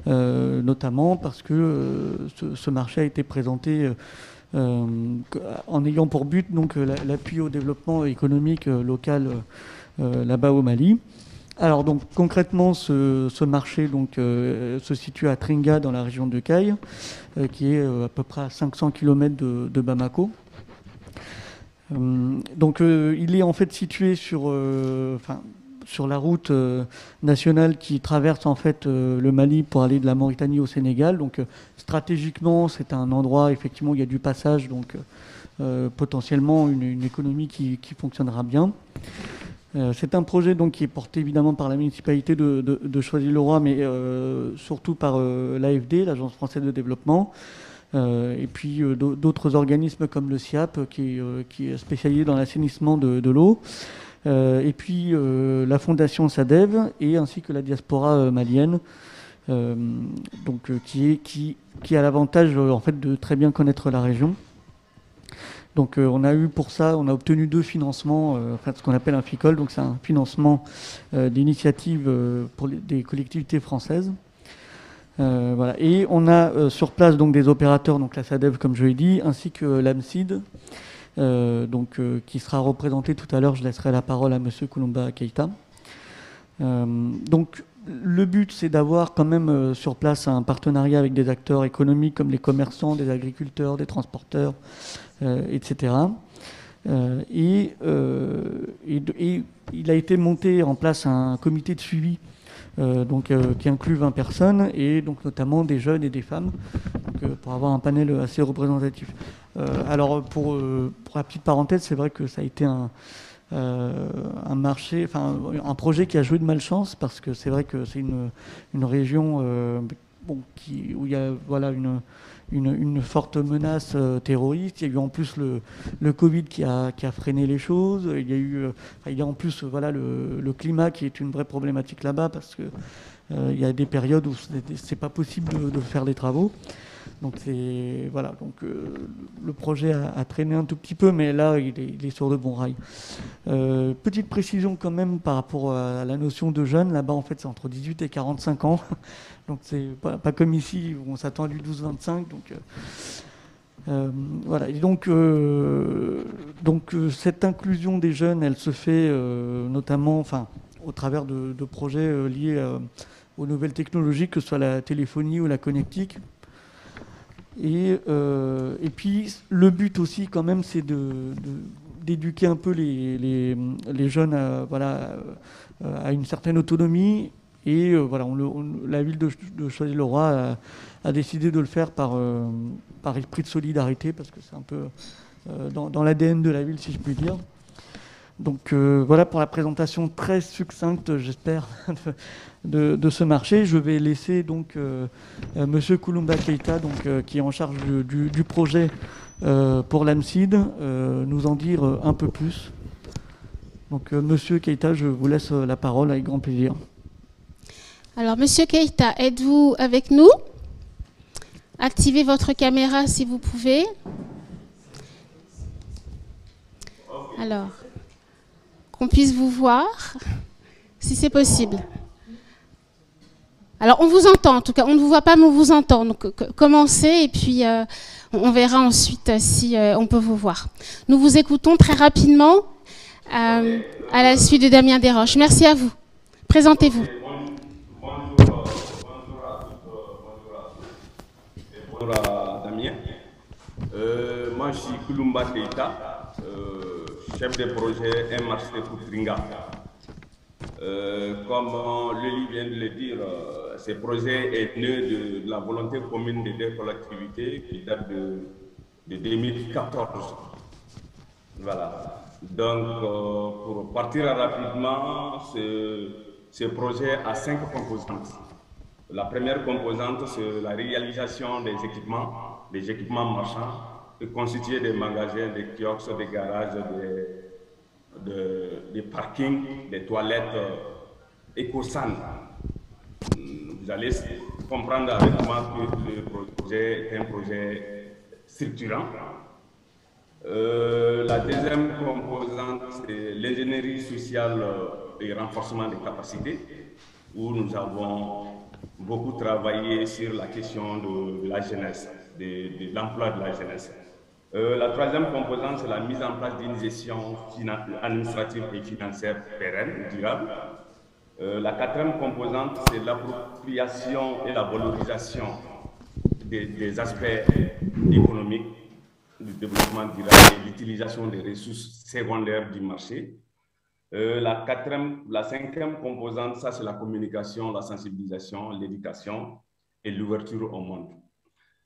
Notamment parce que ce marché a été présenté en ayant pour but donc l'appui au développement économique local là-bas au Mali. Alors donc concrètement ce marché donc, se situe à Tringa dans la région de Caille, qui est à peu près à 500 km de Bamako. Donc il est en fait situé sur la route nationale qui traverse en fait le Mali pour aller de la Mauritanie au Sénégal. Donc stratégiquement c'est un endroit effectivement où il y a du passage, donc potentiellement une économie qui fonctionnera bien. C'est un projet donc qui est porté évidemment par la municipalité de Choisy-le-Roi, mais surtout par l'AFD, l'Agence française de développement. Et puis d'autres organismes comme le SIAP qui est spécialisé dans l'assainissement de l'eau, et puis la fondation SADEV et ainsi que la diaspora malienne, donc qui a l'avantage en fait de très bien connaître la région. Donc on a eu pour ça, on a obtenu 2 financements, ce qu'on appelle un FICOL, donc c'est un financement d'initiative pour des collectivités françaises. Voilà. Et on a sur place donc des opérateurs, donc la SADEV comme je l'ai dit, ainsi que l'AMCID, qui sera représenté tout à l'heure. Je laisserai la parole à Monsieur Koulomba Keïta. Donc le but c'est d'avoir quand même sur place un partenariat avec des acteurs économiques comme les commerçants, des agriculteurs, des transporteurs, etc. Et il a été monté en place un comité de suivi qui inclut 20 personnes et donc notamment des jeunes et des femmes, donc, pour avoir un panel assez représentatif. Alors pour la petite parenthèse, c'est vrai que ça a été un marché, enfin un projet qui a joué de malchance parce que c'est vrai que c'est une région où il y a une forte menace terroriste. Il y a eu en plus le Covid qui a freiné les choses. Il y a en plus le climat qui est une vraie problématique là-bas parce que il y a des périodes où c'est pas possible de faire des travaux. Donc voilà, donc le projet a traîné un tout petit peu, mais là il est sur de bons rails. Petite précision quand même par rapport à la notion de jeune, là-bas en fait c'est entre 18 et 45 ans, donc c'est pas comme ici où on s'attend à du 12-25, donc voilà. Et donc cette inclusion des jeunes, elle se fait notamment, enfin, au travers de projets liés aux nouvelles technologies, que ce soit la téléphonie ou la connectique. Et puis le but aussi quand même, c'est d'éduquer un peu les jeunes à une certaine autonomie. Et voilà, la ville de Choisy-le-Roi a décidé de le faire par esprit de solidarité, parce que c'est un peu dans l'ADN de la ville, si je puis dire. Donc voilà pour la présentation très succincte, j'espère, de ce marché. Je vais laisser donc Monsieur Kouloumba Keïta, qui est en charge du projet pour l'AMSID, nous en dire un peu plus. Donc Monsieur Keïta, je vous laisse la parole avec grand plaisir. Alors Monsieur Keïta, êtes-vous avec nous? Activez votre caméra si vous pouvez. Alors, qu'on puisse vous voir, si c'est possible. Alors, on vous entend, en tout cas, on ne vous voit pas, mais on vous entend. Donc, commencez et puis on verra ensuite si on peut vous voir. Nous vous écoutons très rapidement à la suite de Damien Desroches. Merci à vous. Présentez-vous. Bonjour à toutes, bonjour à tous. Et bonjour à Damien. Moi, je suis Kouloumba Keïta, chef de projet Un marché pour Tringa. Comme le livre vient de le dire, ce projet est né de la volonté commune des deux collectivités qui date de 2014. Voilà. Donc, pour partir rapidement, ce projet a 5 composantes. La première composante, c'est la réalisation des équipements marchands, constitués des magasins, des kiosques, des garages, des parkings, des toilettes éco-san. Vous allez comprendre avec moi que le projet est un projet structurant. La deuxième composante, c'est l'ingénierie sociale et renforcement des capacités, où nous avons beaucoup travaillé sur la question de la jeunesse, de l'emploi de la jeunesse. La troisième composante, c'est la mise en place d'une gestion administrative et financière pérenne, durable. La quatrième composante, c'est l'appropriation et la valorisation des aspects économiques du développement durable et l'utilisation des ressources secondaires du marché. La cinquième composante, ça c'est la communication, la sensibilisation, l'éducation et l'ouverture au monde.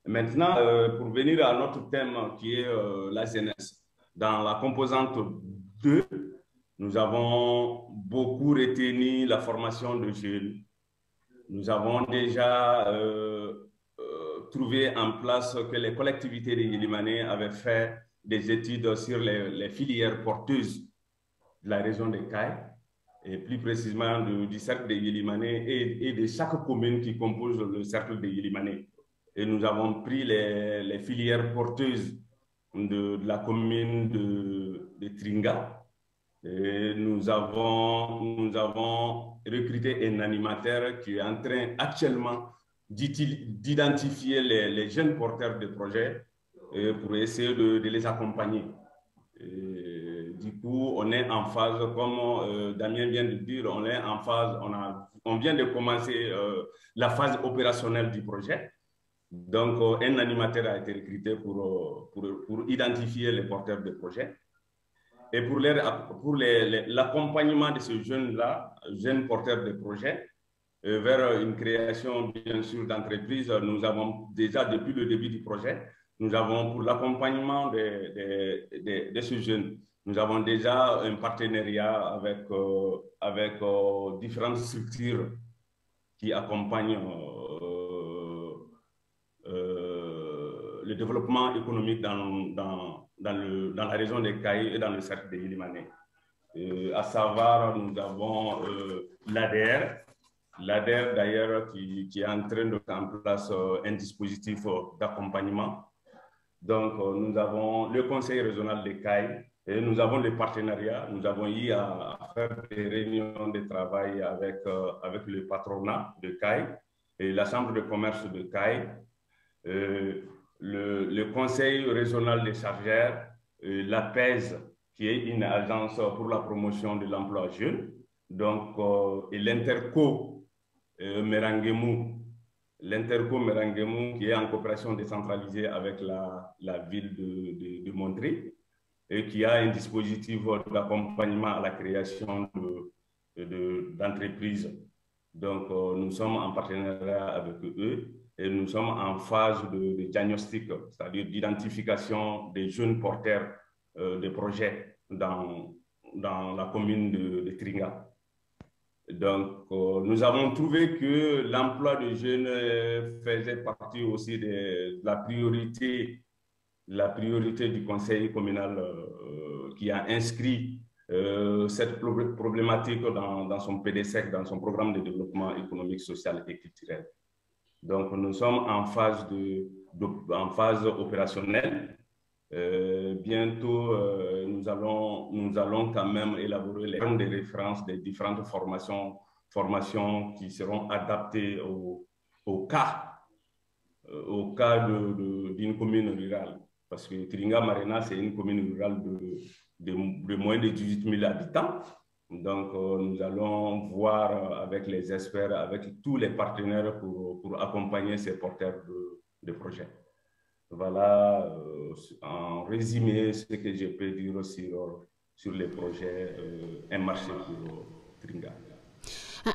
Maintenant, pour venir à notre thème qui est la jeunesse, dans la composante 2, nous avons beaucoup retenu la formation de jeunes. Nous avons déjà trouvé en place que les collectivités de Yélimanais avaient fait des études sur les filières porteuses de la région de Caille, et plus précisément du cercle de Yélimanais et de chaque commune qui compose le cercle de Yélimanais. Et nous avons pris les filières porteuses de la commune de Tringa. Et nous avons recruté un animateur qui est en train actuellement d'identifier les jeunes porteurs de projets pour essayer de les accompagner. Et du coup, on est en phase, comme Damien vient de dire, on est en phase, on vient de commencer la phase opérationnelle du projet. Donc, un animateur a été recruté pour identifier les porteurs de projets. Et pour l'accompagnement de ces jeunes-là, jeunes porteurs de projets, vers une création, bien sûr, d'entreprise, nous avons déjà, depuis le début du projet, nous avons, pour l'accompagnement de ces jeunes, nous avons déjà un partenariat avec différentes structures qui accompagnent le développement économique dans la région de Caille et dans le cercle de Yélimanais. À savoir, nous avons l'ADR, l'ADER d'ailleurs qui est en train de mettre en place un dispositif d'accompagnement. Donc, nous avons le conseil régional de CAI et nous avons les partenariats. Nous avons eu à faire des réunions de travail avec le patronat de CAI et la chambre de commerce de CAI, le conseil régional des chargeurs, l'APES, qui est une agence pour la promotion de l'emploi jeune, donc, et l'Interco Merangemu, qui est en coopération décentralisée avec la ville de Montré et qui a un dispositif d'accompagnement à la création d'entreprises. Donc, nous sommes en partenariat avec eux et nous sommes en phase de diagnostic, c'est-à-dire d'identification des jeunes porteurs de projets dans la commune de Tringa. Donc, nous avons trouvé que l'emploi des jeunes faisait partie aussi de la priorité du conseil communal qui a inscrit cette problématique dans son PDSEC, dans son programme de développement économique, social et culturel. Donc, nous sommes en phase opérationnelle. Bientôt, nous allons quand même élaborer les termes de référence des différentes formations qui seront adaptées au cas d'une commune rurale. Parce que Tringa Marena, c'est une commune rurale de moins de 18 000 habitants. Donc, nous allons voir avec les experts, avec tous les partenaires pour accompagner ces porteurs de projets. Voilà, en résumé, ce que je peux dire sur les projets Un marché pour Tringa.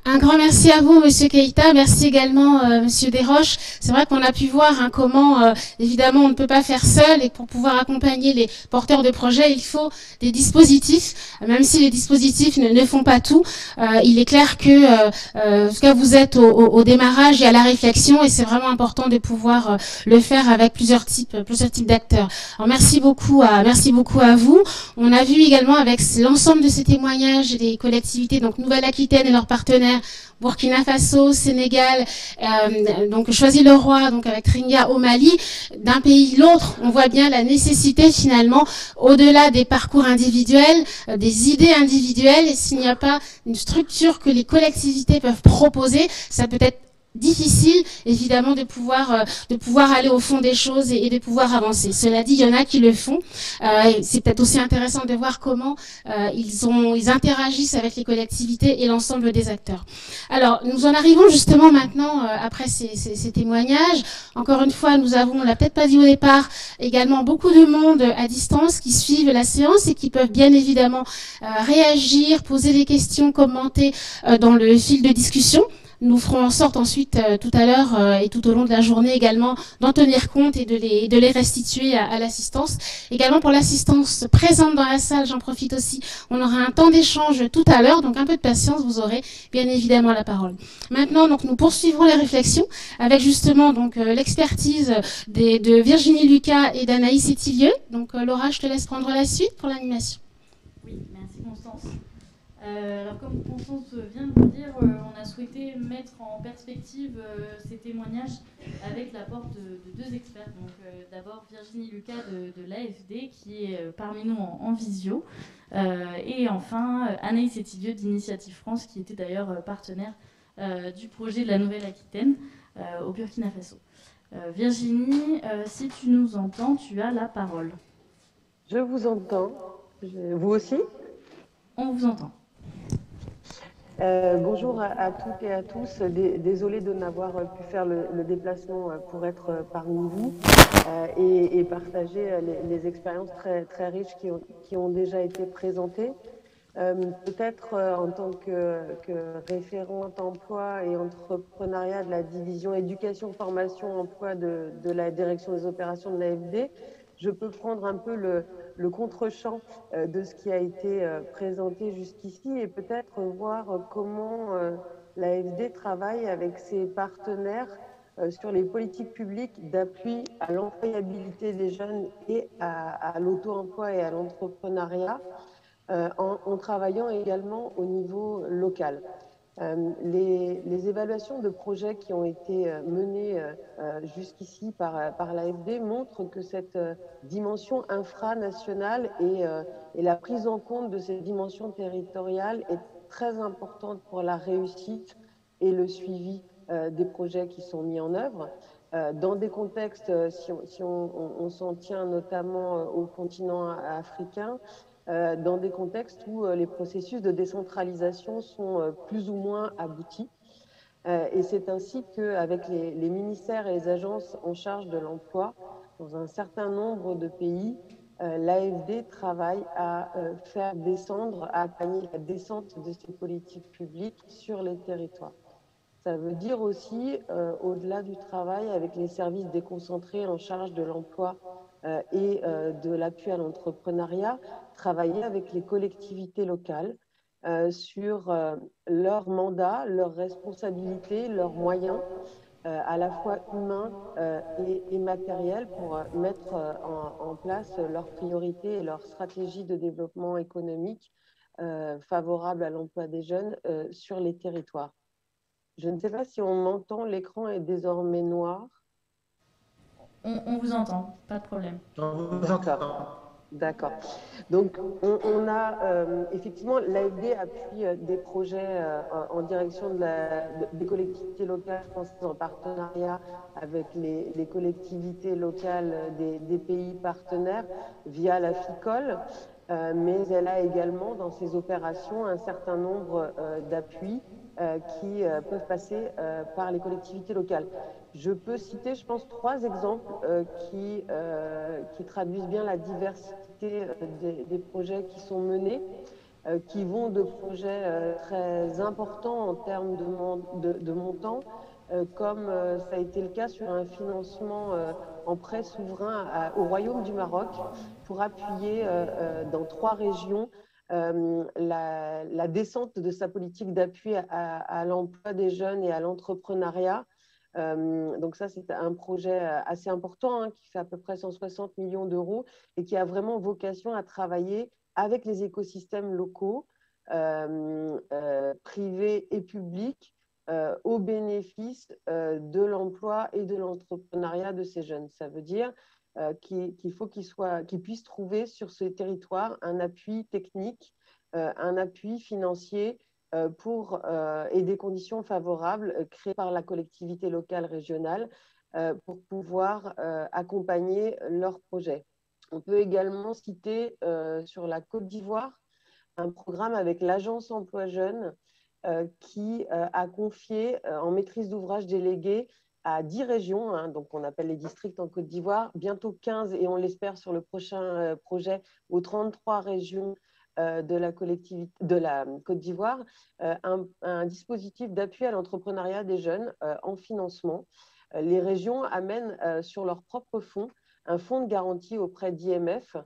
Un grand merci à vous, Monsieur Keïta. Merci également, Monsieur Desroches. C'est vrai qu'on a pu voir comment, évidemment, on ne peut pas faire seul et pour pouvoir accompagner les porteurs de projets, il faut des dispositifs. Même si les dispositifs ne font pas tout, il est clair que, en tout cas, vous êtes au démarrage et à la réflexion et c'est vraiment important de pouvoir le faire avec plusieurs types d'acteurs. Alors, merci beaucoup à vous. On a vu également avec l'ensemble de ces témoignages des collectivités, donc Nouvelle-Aquitaine et leurs partenaires, Burkina Faso, Sénégal, donc Choisy-le-Roi, donc avec Tringa au Mali, d'un pays l'autre, on voit bien la nécessité finalement, au-delà des parcours individuels, des idées individuelles, et s'il n'y a pas une structure que les collectivités peuvent proposer, ça peut être difficile évidemment de pouvoir aller au fond des choses et de pouvoir avancer. Cela dit, il y en a qui le font. C'est peut-être aussi intéressant de voir comment ils interagissent avec les collectivités et l'ensemble des acteurs. Alors, nous en arrivons justement maintenant, après ces témoignages. Encore une fois, nous avons, on l'a peut-être pas dit au départ, également beaucoup de monde à distance qui suivent la séance et qui peuvent bien évidemment réagir, poser des questions, commenter dans le fil de discussion. Nous ferons en sorte ensuite, tout à l'heure et tout au long de la journée également, d'en tenir compte et de les restituer à l'assistance. Également pour l'assistance présente dans la salle, j'en profite aussi, on aura un temps d'échange tout à l'heure, donc un peu de patience, vous aurez bien évidemment la parole. Maintenant, donc, nous poursuivrons les réflexions avec justement donc l'expertise de Virginie Lucas et d'Anaïs Etilieu. Donc Laura, je te laisse prendre la suite pour l'animation. Oui, merci Constance. Alors comme Constance vient de vous dire, on a souhaité mettre en perspective ces témoignages avec l'apport de deux experts. Donc d'abord Virginie Lucas de l'AFD qui est parmi nous en visio, et enfin Anaïs Etilieu d'Initiative France qui était d'ailleurs partenaire du projet de la Nouvelle-Aquitaine au Burkina Faso. Virginie, si tu nous entends, tu as la parole. Je vous entends. Vous aussi ? On vous entend. Bonjour à toutes et à tous. Désolée de n'avoir pu faire le déplacement pour être parmi vous et partager les expériences très, très riches qui ont déjà été présentées. Peut-être en tant que référente emploi et entrepreneuriat de la division éducation, formation, emploi de la direction des opérations de l'AFD, je peux prendre un peu le contre-champ de ce qui a été présenté jusqu'ici et peut-être voir comment l'AFD travaille avec ses partenaires sur les politiques publiques d'appui à l'employabilité des jeunes et à l'auto-emploi et à l'entrepreneuriat en travaillant également au niveau local. Les évaluations de projets qui ont été menées jusqu'ici par l'AFD montrent que cette dimension infranationale et la prise en compte de cette dimension territoriale est très importante pour la réussite et le suivi des projets qui sont mis en œuvre. Dans des contextes, si on s'en tient notamment au continent africain, dans des contextes où les processus de décentralisation sont plus ou moins aboutis. Et c'est ainsi qu'avec les ministères et les agences en charge de l'emploi, dans un certain nombre de pays, l'AFD travaille à faire descendre, à accompagner la descente de ces politiques publiques sur les territoires. Ça veut dire aussi, au-delà du travail avec les services déconcentrés en charge de l'emploi et de l'appui à l'entrepreneuriat, travailler avec les collectivités locales sur leur mandat, leurs responsabilités, leurs moyens, à la fois humains et matériels, pour mettre en place leurs priorités et leurs stratégies de développement économique favorables à l'emploi des jeunes sur les territoires. Je ne sais pas si on m'entend, l'écran est désormais noir. On vous entend, pas de problème. D'accord. Donc, on a effectivement, l'AFD appuie des projets en direction des collectivités locales françaises en partenariat avec les collectivités locales des pays partenaires via la FICOL, mais elle a également dans ses opérations un certain nombre d'appuis qui peuvent passer par les collectivités locales. Je peux citer, je pense, 3 exemples qui traduisent bien la diversité des projets qui sont menés, qui vont de projets très importants en termes de montants, comme ça a été le cas sur un financement en prêt souverain au Royaume du Maroc pour appuyer dans 3 régions la descente de sa politique d'appui à l'emploi des jeunes et à l'entrepreneuriat. Donc ça, c'est un projet assez important qui fait à peu près 160 millions d'euros et qui a vraiment vocation à travailler avec les écosystèmes locaux, privés et publics, au bénéfice de l'emploi et de l'entrepreneuriat de ces jeunes. Ça veut dire qu'il faut qu'ils puissent trouver sur ces territoires un appui technique, un appui financier et des conditions favorables créées par la collectivité locale régionale pour pouvoir accompagner leurs projets. On peut également citer sur la Côte d'Ivoire un programme avec l'Agence Emploi Jeunes qui a confié en maîtrise d'ouvrage déléguée à 10 régions, donc on appelle les districts en Côte d'Ivoire, bientôt 15 et on l'espère sur le prochain projet aux 33 régions de la Côte d'Ivoire, un dispositif d'appui à l'entrepreneuriat des jeunes en financement. Les régions amènent sur leurs propres fonds un fonds de garantie auprès d'IMF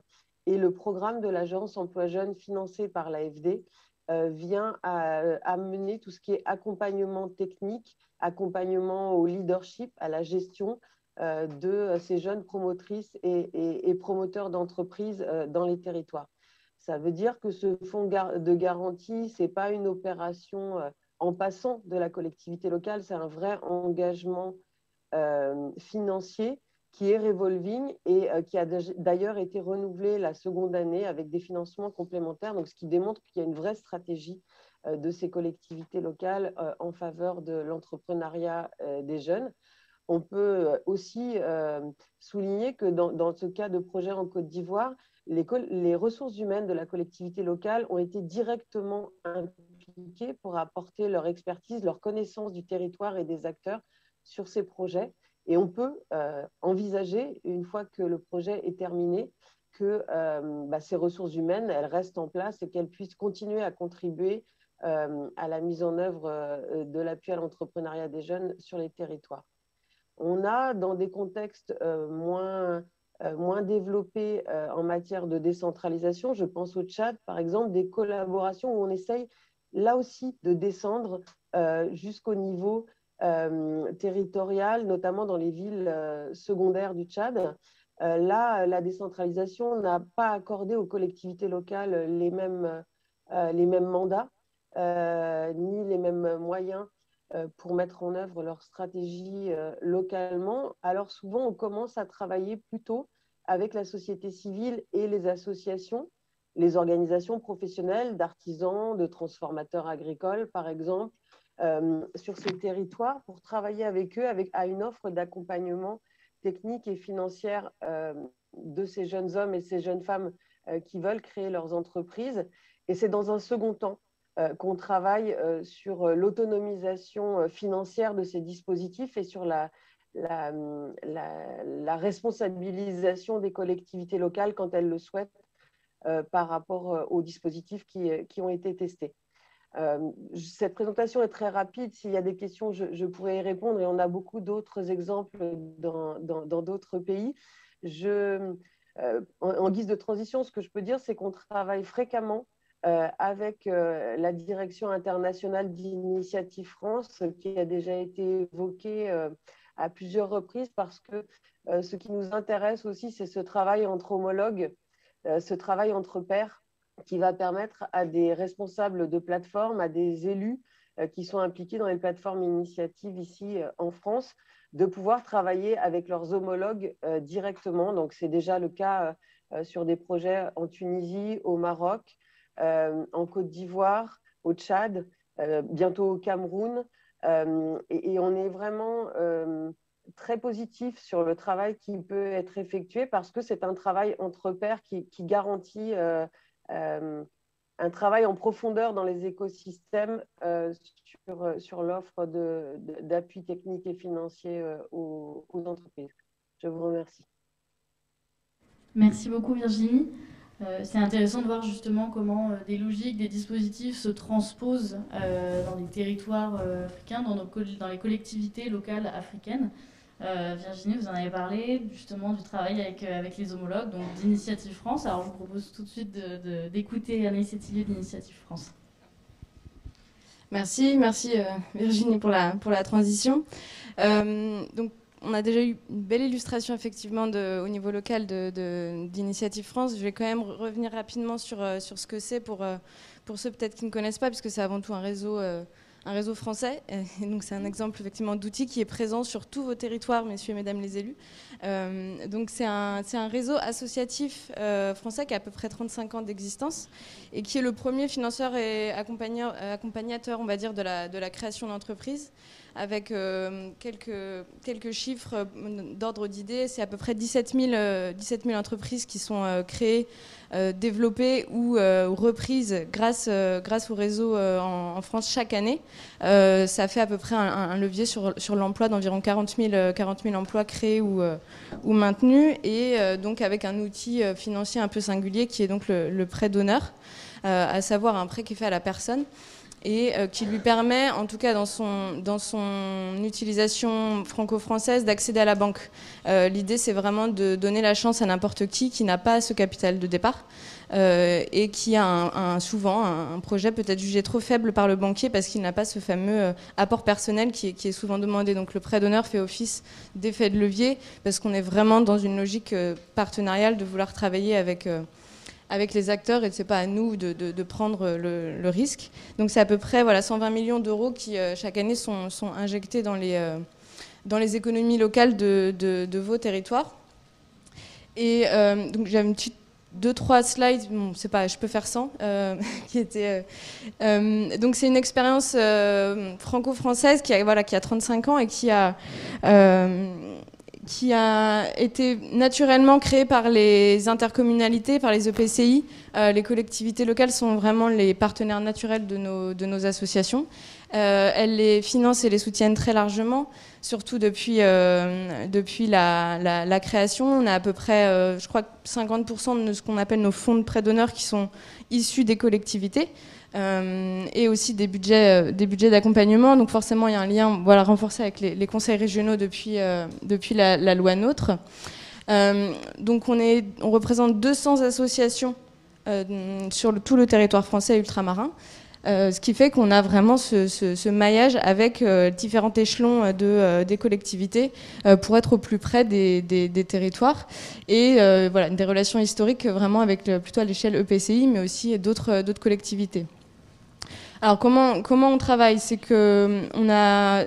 et le programme de l'Agence Emploi Jeunes financé par l'AFD vient à mener tout ce qui est accompagnement technique, accompagnement au leadership, à la gestion de ces jeunes promotrices et promoteurs d'entreprises dans les territoires. Ça veut dire que ce fonds de garantie, ce n'est pas une opération en passant de la collectivité locale, c'est un vrai engagement financier qui est revolving et qui a d'ailleurs été renouvelé la seconde année avec des financements complémentaires, donc ce qui démontre qu'il y a une vraie stratégie de ces collectivités locales en faveur de l'entrepreneuriat des jeunes. On peut aussi souligner que dans ce cas de projet en Côte d'Ivoire, les ressources humaines de la collectivité locale ont été directement impliquées pour apporter leur expertise, leur connaissance du territoire et des acteurs sur ces projets. Et on peut envisager, une fois que le projet est terminé, que ces ressources humaines, elles restent en place et qu'elles puissent continuer à contribuer à la mise en œuvre de l'appui à l'entrepreneuriat des jeunes sur les territoires. On a, dans des contextes moins développés en matière de décentralisation, je pense au Tchad, par exemple, des collaborations où on essaye là aussi de descendre jusqu'au niveau territorial, notamment dans les villes secondaires du Tchad. Là, la décentralisation n'a pas accordé aux collectivités locales les mêmes mandats. ni les mêmes moyens pour mettre en œuvre leur stratégie localement. Alors souvent, on commence à travailler plutôt avec la société civile et les associations, les organisations professionnelles d'artisans, de transformateurs agricoles, par exemple, sur ces territoires pour travailler avec eux à une offre d'accompagnement technique et financière de ces jeunes hommes et ces jeunes femmes qui veulent créer leurs entreprises. Et c'est dans un second temps qu'on travaille sur l'autonomisation financière de ces dispositifs et sur la responsabilisation des collectivités locales quand elles le souhaitent par rapport aux dispositifs qui ont été testés. Cette présentation est très rapide. S'il y a des questions, je pourrais y répondre et on a beaucoup d'autres exemples dans d'autres pays. En guise de transition, ce que je peux dire, c'est qu'on travaille fréquemment avec la direction internationale d'Initiative France, qui a déjà été évoquée à plusieurs reprises, parce que ce qui nous intéresse aussi, c'est ce travail entre homologues, ce travail entre pairs, qui va permettre à des responsables de plateformes, à des élus qui sont impliqués dans les plateformes initiatives ici en France, de pouvoir travailler avec leurs homologues directement. Donc, c'est déjà le cas sur des projets en Tunisie, au Maroc, en Côte d'Ivoire, au Tchad, bientôt au Cameroun. Et on est vraiment très positif sur le travail qui peut être effectué parce que c'est un travail entre pairs qui garantit un travail en profondeur dans les écosystèmes sur l'offre d'appui technique et financier aux entreprises. Je vous remercie. Merci beaucoup Virginie. C'est intéressant de voir justement comment des logiques, des dispositifs se transposent dans les territoires africains, dans les collectivités locales africaines. Virginie, vous en avez parlé justement du travail avec les homologues, donc d'Initiative France. Alors je vous propose tout de suite d'écouter Anaïs Sétillier d'Initiative France. Merci Virginie pour la transition. Donc, on a déjà eu une belle illustration effectivement au niveau local d'Initiative France. Je vais quand même revenir rapidement sur ce que c'est pour ceux peut-être qui ne connaissent pas, puisque c'est avant tout un réseau français. Et donc c'est un exemple effectivement d'outil qui est présent sur tous vos territoires, messieurs et mesdames les élus. Donc c'est un réseau associatif français qui a à peu près 35 ans d'existence et qui est le premier financeur et accompagnateur, on va dire, de la création d'entreprises. Avec quelques chiffres d'ordre d'idée, c'est à peu près 17 000 entreprises qui sont créées, développées ou reprises grâce au réseau en France chaque année. Ça fait à peu près un levier sur l'emploi d'environ 40 000 emplois créés ou maintenus, et donc avec un outil financier un peu singulier qui est donc le prêt d'honneur, à savoir un prêt qui est fait à la personne, et qui lui permet, en tout cas dans son utilisation franco-française, d'accéder à la banque. L'idée, c'est vraiment de donner la chance à n'importe qui n'a pas ce capital de départ et qui a souvent un projet peut-être jugé trop faible par le banquier parce qu'il n'a pas ce fameux apport personnel qui est souvent demandé. Donc le prêt d'honneur fait office d'effet de levier parce qu'on est vraiment dans une logique partenariale de vouloir travailler avec les acteurs, et ce n'est pas à nous de prendre le risque. Donc c'est à peu près 120 millions d'euros qui, chaque année, sont injectés dans les économies locales de vos territoires. Et donc j'ai une petite 2-3 slides, bon, c'est pas, je peux faire 100, qui était... donc c'est une expérience franco-française qui a 35 ans et qui a été naturellement créée par les intercommunalités, par les EPCI. Les collectivités locales sont vraiment les partenaires naturels de nos associations. Elles les financent et les soutiennent très largement, surtout depuis la création. On a à peu près, je crois, 50% de ce qu'on appelle nos fonds de prêt d'honneur qui sont issus des collectivités. Et aussi des budgets d'accompagnement. Donc forcément, il y a un lien renforcé avec les conseils régionaux depuis la loi NOTRe. Donc on représente 200 associations sur tout le territoire français et ultramarin. Ce qui fait qu'on a vraiment ce maillage avec différents échelons des collectivités pour être au plus près des territoires, et des relations historiques vraiment avec plutôt à l'échelle EPCI, mais aussi d'autres collectivités. Alors comment on travaille? C'est que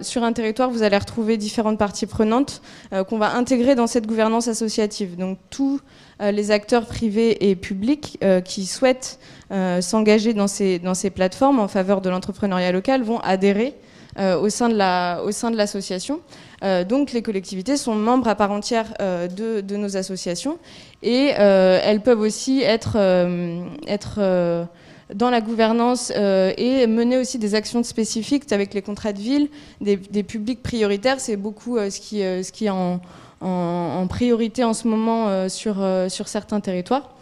sur un territoire, vous allez retrouver différentes parties prenantes qu'on va intégrer dans cette gouvernance associative. Donc tous les acteurs privés et publics qui souhaitent s'engager dans ces plateformes en faveur de l'entrepreneuriat local vont adhérer au sein de l'association. Donc les collectivités sont membres à part entière de nos associations et elles peuvent aussi être dans la gouvernance et mener aussi des actions spécifiques avec les contrats de ville, des publics prioritaires. C'est beaucoup ce qui est en priorité en ce moment sur certains territoires.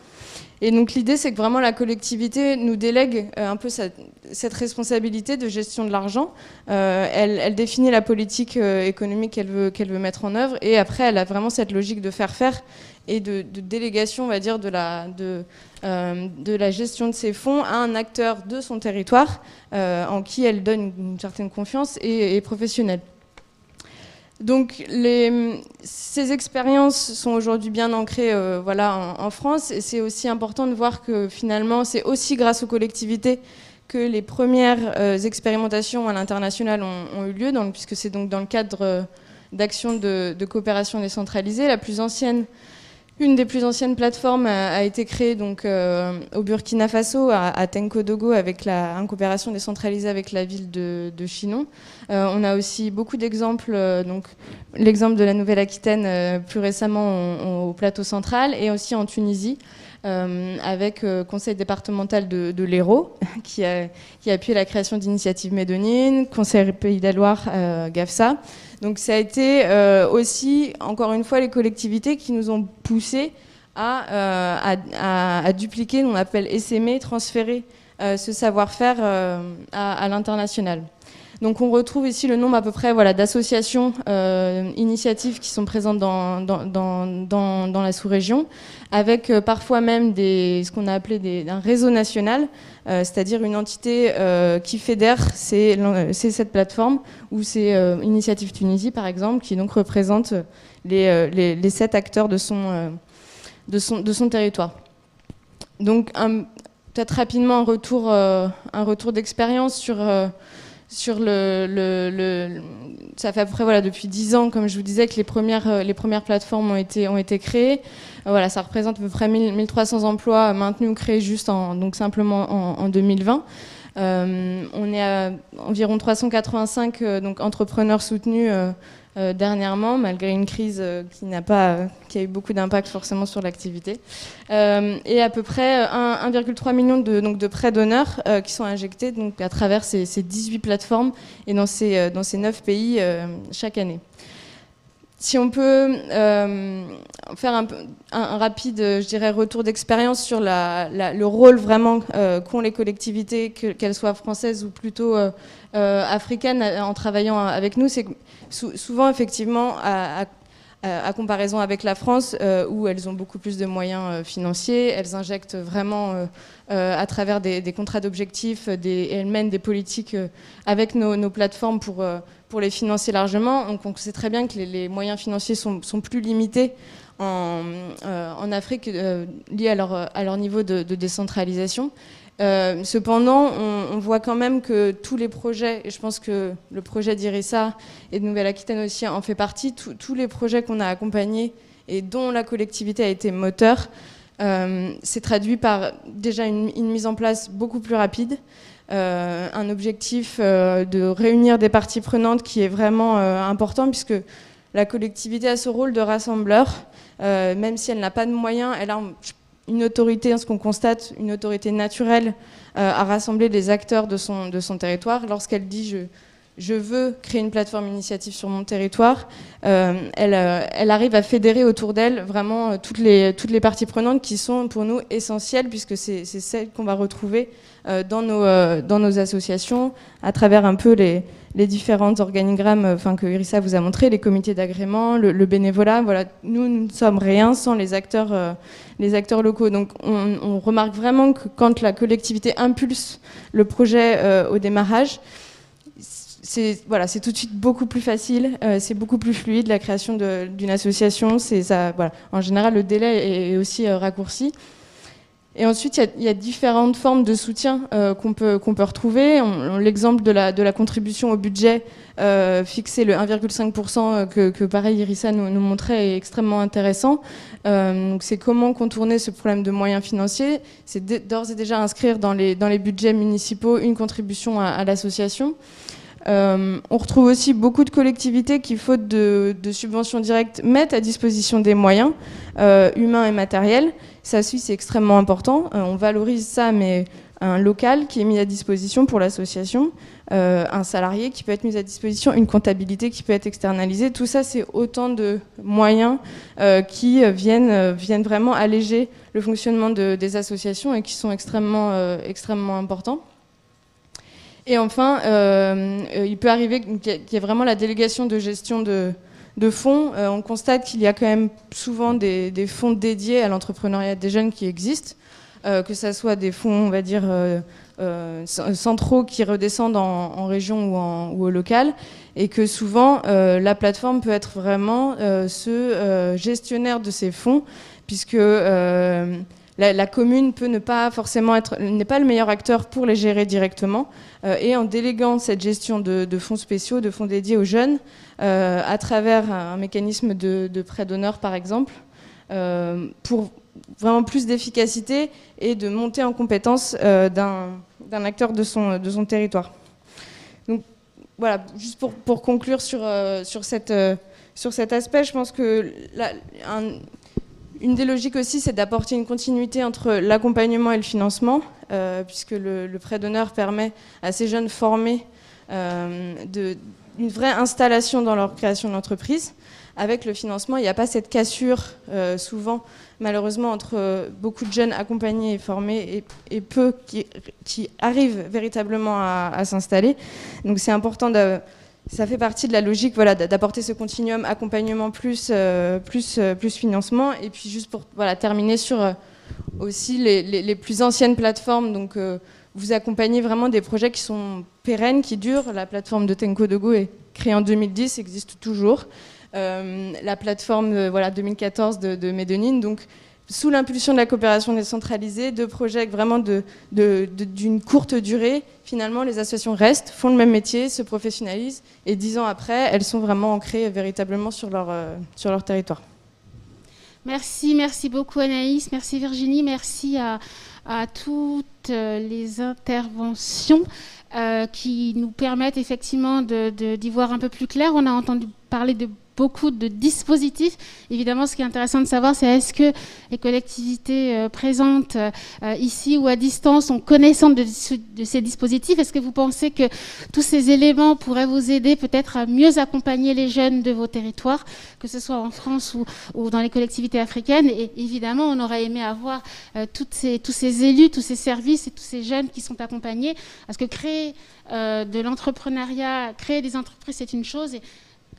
Et donc l'idée, c'est que vraiment la collectivité nous délègue un peu cette responsabilité de gestion de l'argent. Elle définit la politique économique qu'elle veut mettre en œuvre, et après, elle a vraiment cette logique de faire et de délégation, on va dire, de la gestion de ses fonds à un acteur de son territoire en qui elle donne une certaine confiance et professionnelle. Donc ces expériences sont aujourd'hui bien ancrées en France, et c'est aussi important de voir que finalement c'est aussi grâce aux collectivités que les premières expérimentations à l'international ont eu lieu, puisque c'est donc dans le cadre d'actions de coopération décentralisée. Une des plus anciennes plateformes a été créée donc, au Burkina Faso, à Tenkodogo, en coopération décentralisée avec la ville de Chinon. On a aussi beaucoup d'exemples, donc l'exemple de la Nouvelle-Aquitaine plus récemment au plateau central, et aussi en Tunisie, avec Conseil départemental de l'Hérault, qui a appuyé la création d'initiatives médonines, Conseil Pays de la Loire, GAFSA. Donc ça a été aussi, encore une fois, les collectivités qui nous ont poussés à dupliquer, on appelle essaimer, transférer ce savoir-faire à l'international. Donc on retrouve ici le nombre à peu près d'associations, initiatives qui sont présentes dans la sous-région, avec parfois même ce qu'on a appelé un réseau national, c'est-à-dire une entité qui fédère c'est cette plateforme, ou c'est Initiative Tunisie par exemple, qui donc représente les 7 acteurs de son territoire. Donc peut-être rapidement un retour d'expérience sur ça fait à peu près depuis 10 ans, comme je vous disais, que les premières plateformes ont été créées. Ça représente à peu près 1300 emplois maintenus ou créés juste simplement en 2020. On est à environ 385 entrepreneurs soutenus dernièrement, malgré une crise qui a eu beaucoup d'impact forcément sur l'activité. Et à peu près 1,3 million de prêts d'honneur qui sont injectés à travers ces 18 plateformes et dans ces 9 pays chaque année. Si on peut faire un rapide, je dirais, retour d'expérience sur le rôle vraiment qu'ont les collectivités, qu'elles soient françaises ou plutôt africaines, en travaillant avec nous, c'est que souvent, effectivement, à comparaison avec la France, où elles ont beaucoup plus de moyens financiers, elles injectent vraiment à travers des contrats d'objectifs, et elles mènent des politiques avec nos plateformes pour les financer largement. Donc on sait très bien que les moyens financiers sont plus limités en Afrique, liés à leur niveau de décentralisation. Cependant, on voit quand même que tous les projets, et je pense que le projet d'Irissa et de Nouvelle-Aquitaine aussi en fait partie, tous les projets qu'on a accompagnés et dont la collectivité a été moteur, s'est traduit par déjà une mise en place beaucoup plus rapide, un objectif de réunir des parties prenantes qui est vraiment important, puisque la collectivité a ce rôle de rassembleur, même si elle n'a pas de moyens, elle a une autorité, ce qu'on constate, une autorité naturelle à rassembler les acteurs de son territoire. Lorsqu'elle dit je veux créer une plateforme initiative sur mon territoire, elle arrive à fédérer autour d'elle vraiment toutes les parties prenantes qui sont pour nous essentielles, puisque c'est celles qu'on va retrouver dans nos associations, à travers un peu les différents organigrammes que Irissa vous a montré, les comités d'agrément, le bénévolat. Voilà, nous ne sommes rien sans les acteurs locaux. Donc on remarque vraiment que quand la collectivité impulse le projet au démarrage, c'est tout de suite beaucoup plus facile, c'est beaucoup plus fluide la création d'une association. En général, le délai est aussi raccourci. Et ensuite, il y a différentes formes de soutien qu'on peut retrouver. L'exemple de la contribution au budget fixé, le 1,5% que pareil, Irissa nous montrait, est extrêmement intéressant. C'est comment contourner ce problème de moyens financiers. C'est d'ores et déjà inscrire dans les budgets municipaux une contribution à l'association. On retrouve aussi beaucoup de collectivités qui, faute de subventions directes, mettent à disposition des moyens humains et matériels. Ça aussi, c'est extrêmement important. On valorise ça, mais un local qui est mis à disposition pour l'association, un salarié qui peut être mis à disposition, une comptabilité qui peut être externalisée. Tout ça, c'est autant de moyens qui viennent vraiment alléger le fonctionnement des associations et qui sont extrêmement importants. Et enfin, il peut arriver qu'il y ait vraiment la délégation de gestion de fonds. On constate qu'il y a quand même souvent des fonds dédiés à l'entrepreneuriat des jeunes qui existent, que ce soit des fonds, on va dire, centraux qui redescendent en région ou au local, et que souvent, la plateforme peut être vraiment ce gestionnaire de ces fonds, puisque la commune peut n'est pas le meilleur acteur pour les gérer directement, et en déléguant cette gestion de fonds spéciaux, de fonds dédiés aux jeunes, à travers un mécanisme de prêt d'honneur par exemple, pour vraiment plus d'efficacité et de monter en compétence d'un acteur de son territoire. Donc voilà, juste pour conclure sur cet aspect, je pense que une des logiques aussi, c'est d'apporter une continuité entre l'accompagnement et le financement, puisque le prêt d'honneur permet à ces jeunes formés une vraie installation dans leur création d'entreprise. Avec le financement, il n'y a pas cette cassure, souvent, malheureusement, entre beaucoup de jeunes accompagnés et formés et peu qui arrivent véritablement à s'installer. Donc c'est important ça fait partie de la logique, voilà, d'apporter ce continuum accompagnement plus financement. Et puis juste pour terminer sur aussi les plus anciennes plateformes, donc vous accompagnez vraiment des projets qui sont pérennes, qui durent. La plateforme de Tenko Dogo est créée en 2010, existe toujours. La plateforme 2014 de Medellin, donc sous l'impulsion de la coopération décentralisée, de projets vraiment d'une courte durée. Finalement, les associations restent, font le même métier, se professionnalisent, et 10 ans après, elles sont vraiment ancrées véritablement sur leur territoire. Merci beaucoup Anaïs, merci Virginie, merci à toutes les interventions qui nous permettent effectivement d'y voir un peu plus clair. On a entendu parler de beaucoup de dispositifs. Évidemment, ce qui est intéressant de savoir, c'est est-ce que les collectivités présentes ici ou à distance sont connaissantes de ces dispositifs? Est-ce que vous pensez que tous ces éléments pourraient vous aider peut-être à mieux accompagner les jeunes de vos territoires, que ce soit en France ou dans les collectivités africaines? Et évidemment, on aurait aimé avoir tous ces élus, tous ces services et tous ces jeunes qui sont accompagnés, parce que créer de l'entrepreneuriat, créer des entreprises, c'est une chose, et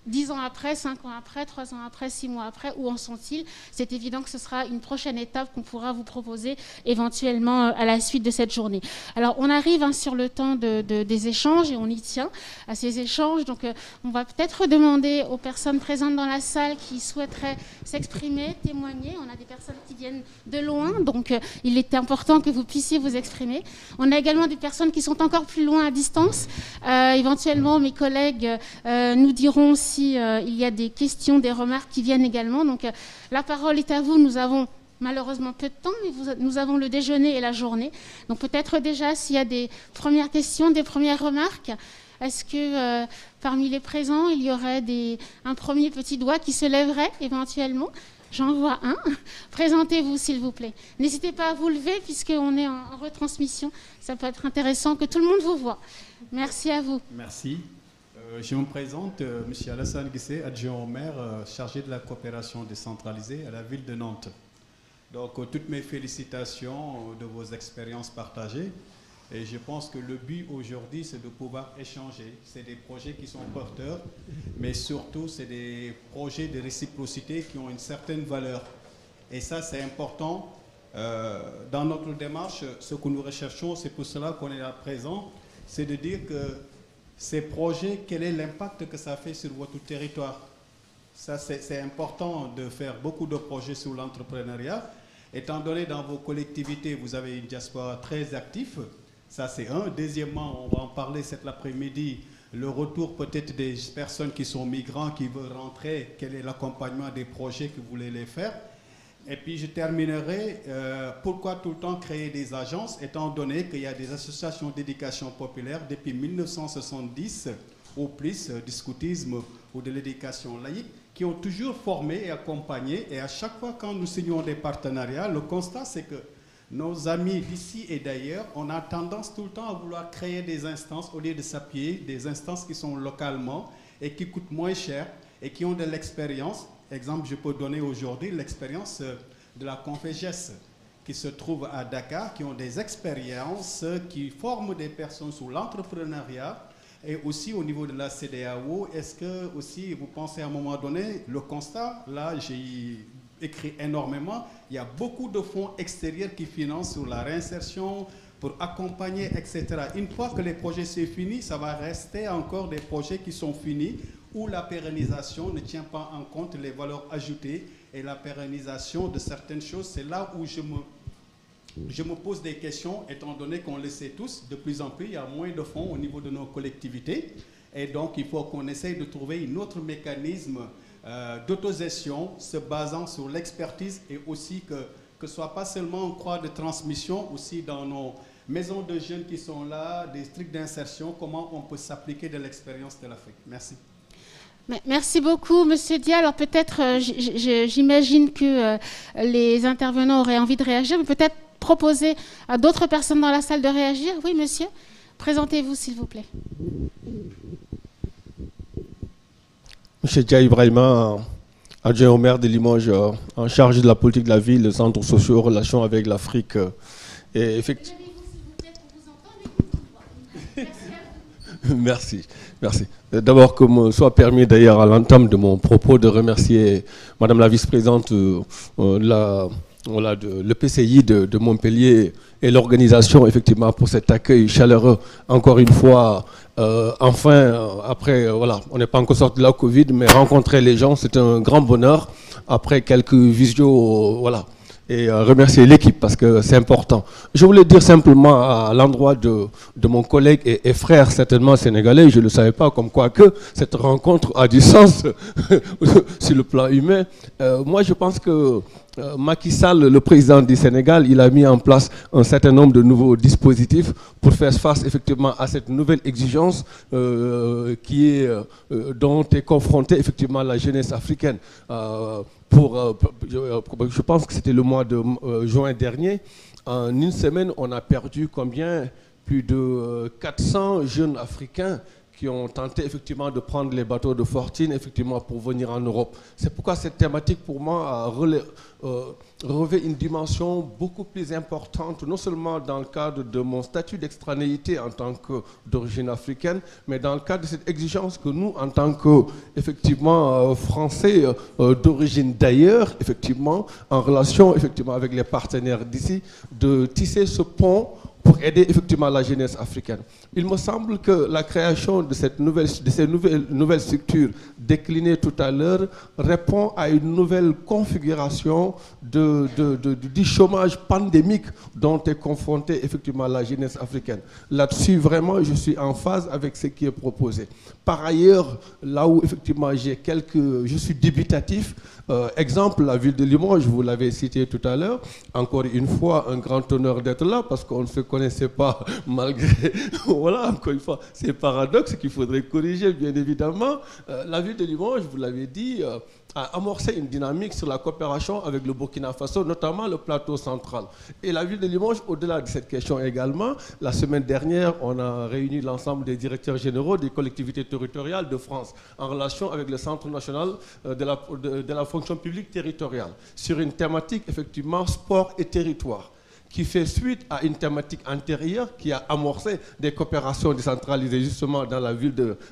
10 ans après, 5 ans après, 3 ans après, 6 mois après, où en sont-ils? C'est évident que ce sera une prochaine étape qu'on pourra vous proposer éventuellement à la suite de cette journée. Alors, on arrive sur le temps des échanges et on y tient à ces échanges. Donc, on va peut-être demander aux personnes présentes dans la salle qui souhaiteraient s'exprimer, témoigner. On a des personnes qui viennent de loin, donc il est important que vous puissiez vous exprimer. On a également des personnes qui sont encore plus loin à distance. Éventuellement, mes collègues nous diront si il y a des questions, des remarques qui viennent également. Donc la parole est à vous. Nous avons malheureusement peu de temps, mais nous avons le déjeuner et la journée. Donc peut-être déjà s'il y a des premières questions, des premières remarques. Est-ce que parmi les présents, il y aurait un premier petit doigt qui se lèverait éventuellement? J'en vois un. Présentez-vous, s'il vous plaît. N'hésitez pas à vous lever, puisqu'on est en retransmission. Ça peut être intéressant que tout le monde vous voit. Merci à vous. Merci. Je me présente, M. Alassane Guissé, adjoint au maire, chargé de la coopération décentralisée à la ville de Nantes. Donc, toutes mes félicitations de vos expériences partagées. Et je pense que le but aujourd'hui, c'est de pouvoir échanger. C'est des projets qui sont porteurs, mais surtout, c'est des projets de réciprocité qui ont une certaine valeur. Et ça, c'est important. Dans notre démarche, ce que nous recherchons, c'est pour cela qu'on est là présent, c'est de dire que ces projets, quel est l'impact que ça fait sur votre territoire? Ça, c'est important de faire beaucoup de projets sur l'entrepreneuriat, Étant donné dans vos collectivités, vous avez une diaspora très active, ça c'est un. Deuxièmement, on va en parler cet après-midi, le retour peut-être des personnes qui sont migrants, qui veulent rentrer, quel est l'accompagnement des projets que vous voulez les faire. Et puis je terminerai, pourquoi tout le temps créer des agences, étant donné qu'il y a des associations d'éducation populaire depuis 1970, au plus du scoutisme ou de l'éducation laïque, qui ont toujours formé et accompagné. Et à chaque fois quand nous signons des partenariats, le constat c'est que nos amis d'ici et d'ailleurs, on a tendance tout le temps à vouloir créer des instances au lieu de s'appuyer, des instances qui sont localement et qui coûtent moins cher et qui ont de l'expérience. Exemple, je peux donner aujourd'hui l'expérience de la Conféges qui se trouve à Dakar, qui ont des expériences, qui forment des personnes sur l'entrepreneuriat et aussi au niveau de la CEDEAO. Est-ce que aussi vous pensez à un moment donné, le constat, là j'ai écrit énormément, il y a beaucoup de fonds extérieurs qui financent sur la réinsertion, pour accompagner, etc. Une fois que les projets sont finis, ça va rester encore des projets qui sont finis, où la pérennisation ne tient pas en compte les valeurs ajoutées et la pérennisation de certaines choses. C'est là où je me pose des questions, étant donné qu'on le sait tous, de plus en plus, il y a moins de fonds au niveau de nos collectivités. Et donc, il faut qu'on essaye de trouver un autre mécanisme d'autogestion se basant sur l'expertise et aussi que ce ne soit pas seulement une croix de transmission, aussi dans nos maisons de jeunes qui sont là, des trucs d'insertion, comment on peut s'appliquer de l'expérience de l'Afrique. Merci. Merci beaucoup, Monsieur Dia. Alors peut-être, j'imagine que les intervenants auraient envie de réagir, mais peut-être proposer à d'autres personnes dans la salle de réagir. Oui, monsieur, présentez-vous, s'il vous plaît. Monsieur Dia Ibrahima, adjoint au maire de Limoges, en charge de la politique de la ville, le centre social en relation avec l'Afrique. Et effectivement... Merci, merci. D'abord, que me soit permis d'ailleurs à l'entame de mon propos de remercier Madame la vice-présidente le PCI de Montpellier et l'organisation effectivement pour cet accueil chaleureux. Encore une fois, après, voilà, on n'est pas encore sorti de la Covid, mais rencontrer les gens, c'est un grand bonheur. Après quelques visios, voilà. Et remercier l'équipe parce que c'est important. Je voulais dire simplement à l'endroit de mon collègue et frère certainement sénégalais, je ne le savais pas, comme quoi que cette rencontre a du sens sur le plan humain. Moi je pense que Macky Sall, le président du Sénégal, il a mis en place un certain nombre de nouveaux dispositifs pour faire face effectivement à cette nouvelle exigence dont est confrontée effectivement la jeunesse africaine. Je pense que c'était le mois de juin dernier. En une semaine, on a perdu combien? Plus de 400 jeunes Africains qui ont tenté effectivement de prendre les bateaux de fortune effectivement pour venir en Europe. C'est pourquoi cette thématique pour moi a relevé une dimension beaucoup plus importante, non seulement dans le cadre de mon statut d'extranéité en tant que d'origine africaine, mais dans le cadre de cette exigence que nous, en tant que effectivement Français d'origine d'ailleurs, effectivement, en relation effectivement avec les partenaires d'ici, de tisser ce pont pour aider effectivement la jeunesse africaine. Il me semble que la création de ces nouvelles structures déclinées tout à l'heure répond à une nouvelle configuration du chômage pandémique dont est confrontée effectivement la jeunesse africaine. Là-dessus, vraiment, je suis en phase avec ce qui est proposé. Par ailleurs, là où effectivement je suis dubitatif, exemple, la ville de Limoges, vous l'avez cité tout à l'heure, encore une fois, un grand honneur d'être là parce qu'on ne se connaissait pas malgré... Voilà, encore une fois, c'est paradoxe qu'il faudrait corriger, bien évidemment. La ville de Limoges, vous l'avez dit, a amorcé une dynamique sur la coopération avec le Burkina Faso, notamment le plateau central. Et la ville de Limoges, au-delà de cette question également, la semaine dernière, on a réuni l'ensemble des directeurs généraux des collectivités territoriales de France en relation avec le Centre national de la fonction publique territoriale sur une thématique, effectivement, sport et territoire, qui fait suite à une thématique antérieure qui a amorcé des coopérations décentralisées justement dans la